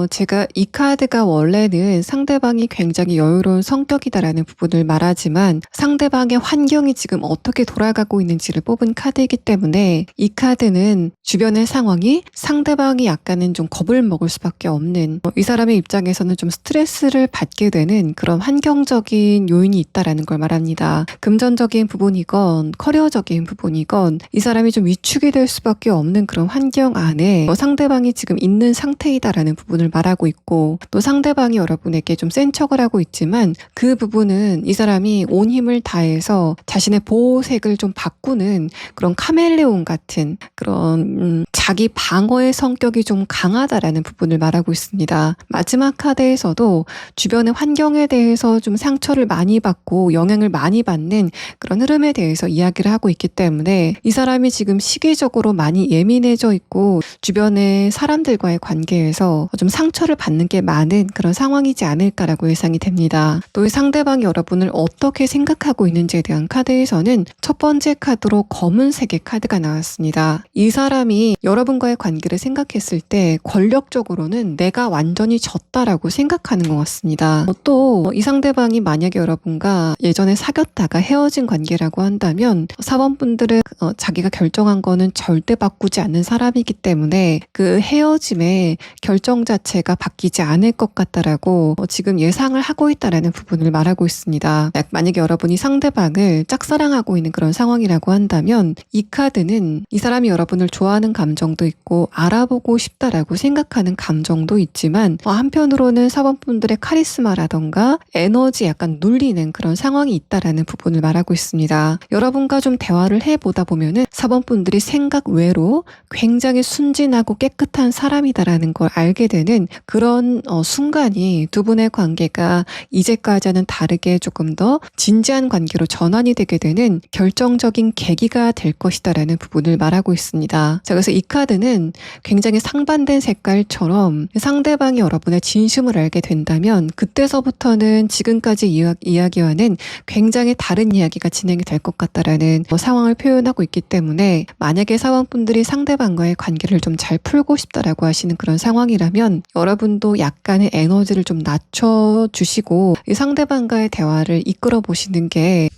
제가 이 카드가 원래는 상대방이 굉장히 여유로운 성격이다라는 부분을 말하지만 상대방의 환경이 지금 어떻게 돌아가고 있는지를 뽑은 카드이기 때문에 이 카드는 주변의 상황이 상대방이 약간은 좀 겁을 먹을 수밖에 없는, 이 사람의 입장에서는 좀 스트레스를 받게 되는 그런 환경적인 요인이 있다라는 걸 말합니다. 금전적인 부분이건 커리어적인 부분이건 이 사람이 좀 위축이 될 수밖에 없는 그런 환경 안에 상대방이 지금 있는 상태이다라는 부분을 말하고 있고, 또 상대방이 여러분에게 좀 센 척을 하고 있지만 그 부분은 이 사람이 온 힘을 다해서 자신의 보호색을 좀 바꾸는 그런 카멜레온 같은 그런 자기 방어의 성격이 좀 강하다라는 부분을 말하고 있습니다. 마지막 카드에서도 주변의 환경에 대해서 좀 상처를 많이 받고 영향을 많이 받는 그런 흐름에 대해서 이야기를 하고 있기 때문에 이 사람이 지금 시기적으로 많이 예민해져 있고 주변의 사람들과의 관계에서 좀 상처를 받는 게 많은 그런 상황이지 않을까라고 예상이 됩니다. 또 이 상대방이 여러분을 어떻게 생각하고 있는지에 대한 카드에서는 첫 번째 카드로 검은색의 카드가 나왔습니다. 이 사람이 여러분과의 관계를 생각했을 때 권력적으로는 내가 완전히 졌다라고 생각하는 것 같습니다. 또 이 상대방이 만약에 여러분과 예전에 사귀었다가 헤어진 관계라고 한다면 4번 분들은 자기가 결정한 거는 절대 바꾸지 않는 사람이기 때문에 그 헤어짐의 결정 자체가 바뀌지 않을 것 같다라고 지금 예상을 하고 있다라는 부분을 말하고 있습니다. 만약에 여러분이 상대방을 짝사랑하고 있는 그런 상황이라고 한다면 이 카드는 이 사람이 여러분을 좋아하는 감정도 있고 알아보고 싶다라고 생각하는 감정도 있지만 한편으로는 4번 분들의 카리스마라던가 에너지 약간 눌리는 그런 상황이 있다라는 부분을 말하고 있습니다. 여러분과 좀 대화를 해보다 보면은 4번 분들이 생각 외로 굉장히 순진하고 깨끗한 사람이다라는 걸 알게 되는 그런 순간이 두 분의 관계가 이제까지와는 다르게 조금 더 진지한 관계로 전환이 되게 되는 결정적인 계기가 될 것이다라는 부분을 말하고 있습니다. 자, 그래서 이 카드는 굉장히 상반된 색깔처럼 상대방이 여러분의 진심을 알게 된다면 그때서부터는 지금까지 이야기와는 굉장히 다른 이야기가 진행이 될 것 같다라는 상황을 표현하고 있기 때문에, 만약에 사원분들이 상대방과의 관계를 좀 잘 풀고 싶다라고 하시는 그런 상황이라면 여러분도 약간의 에너지를 좀 낮춰주시고 이 상대방과의 대화를 이끌어 보시는 게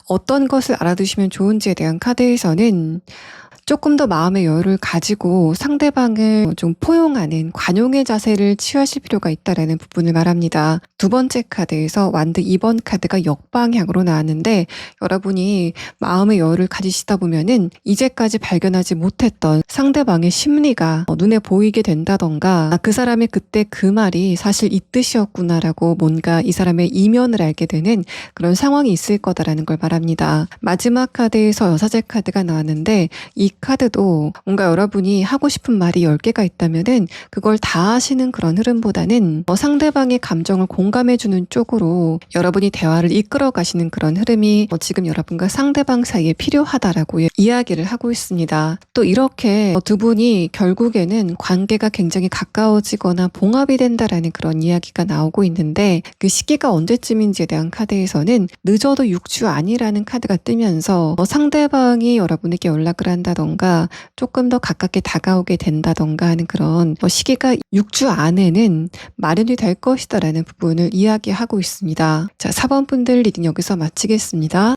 어떤 것을 알아두시면 좋은지에 대한 카드에서는 조금 더 마음의 여유를 가지고 상대방을 좀 포용하는 관용의 자세를 취하실 필요가 있다라는 부분을 말합니다. 두 번째 카드에서 완드 2번 카드가 역방향으로 나왔는데, 여러분이 마음의 여유를 가지시다 보면은 이제까지 발견하지 못했던 상대방의 심리가 눈에 보이게 된다던가, 그 사람의 그때 그 말이 사실 이 뜻이었구나라고 뭔가 이 사람의 이면을 알게 되는 그런 상황이 있을 거다라는 걸 말합니다. 마지막 카드에서 여사제 카드가 나왔는데, 이 카드도 뭔가 여러분이 하고 싶은 말이 10개가 있다면은 그걸 다 하시는 그런 흐름보다는 상대방의 감정을 공감해주는 쪽으로 여러분이 대화를 이끌어 가시는 그런 흐름이 지금 여러분과 상대방 사이에 필요하다라고 이야기를 하고 있습니다. 또 이렇게 두 분이 결국에는 관계가 굉장히 가까워지거나 봉합이 된다라는 그런 이야기가 나오고 있는데, 그 시기가 언제쯤인지에 대한 카드에서는 늦어도 6주 아니라는 카드가 뜨면서 상대방이 여러분에게 연락을 한다던가 된다던가 조금 더 가깝게 다가오게 된다던가 하는 그런 시기가 6주 안에는 마련이 될 것이다라는 부분을 이야기하고 있습니다. 자, 4번 분들 리딩 여기서 마치겠습니다.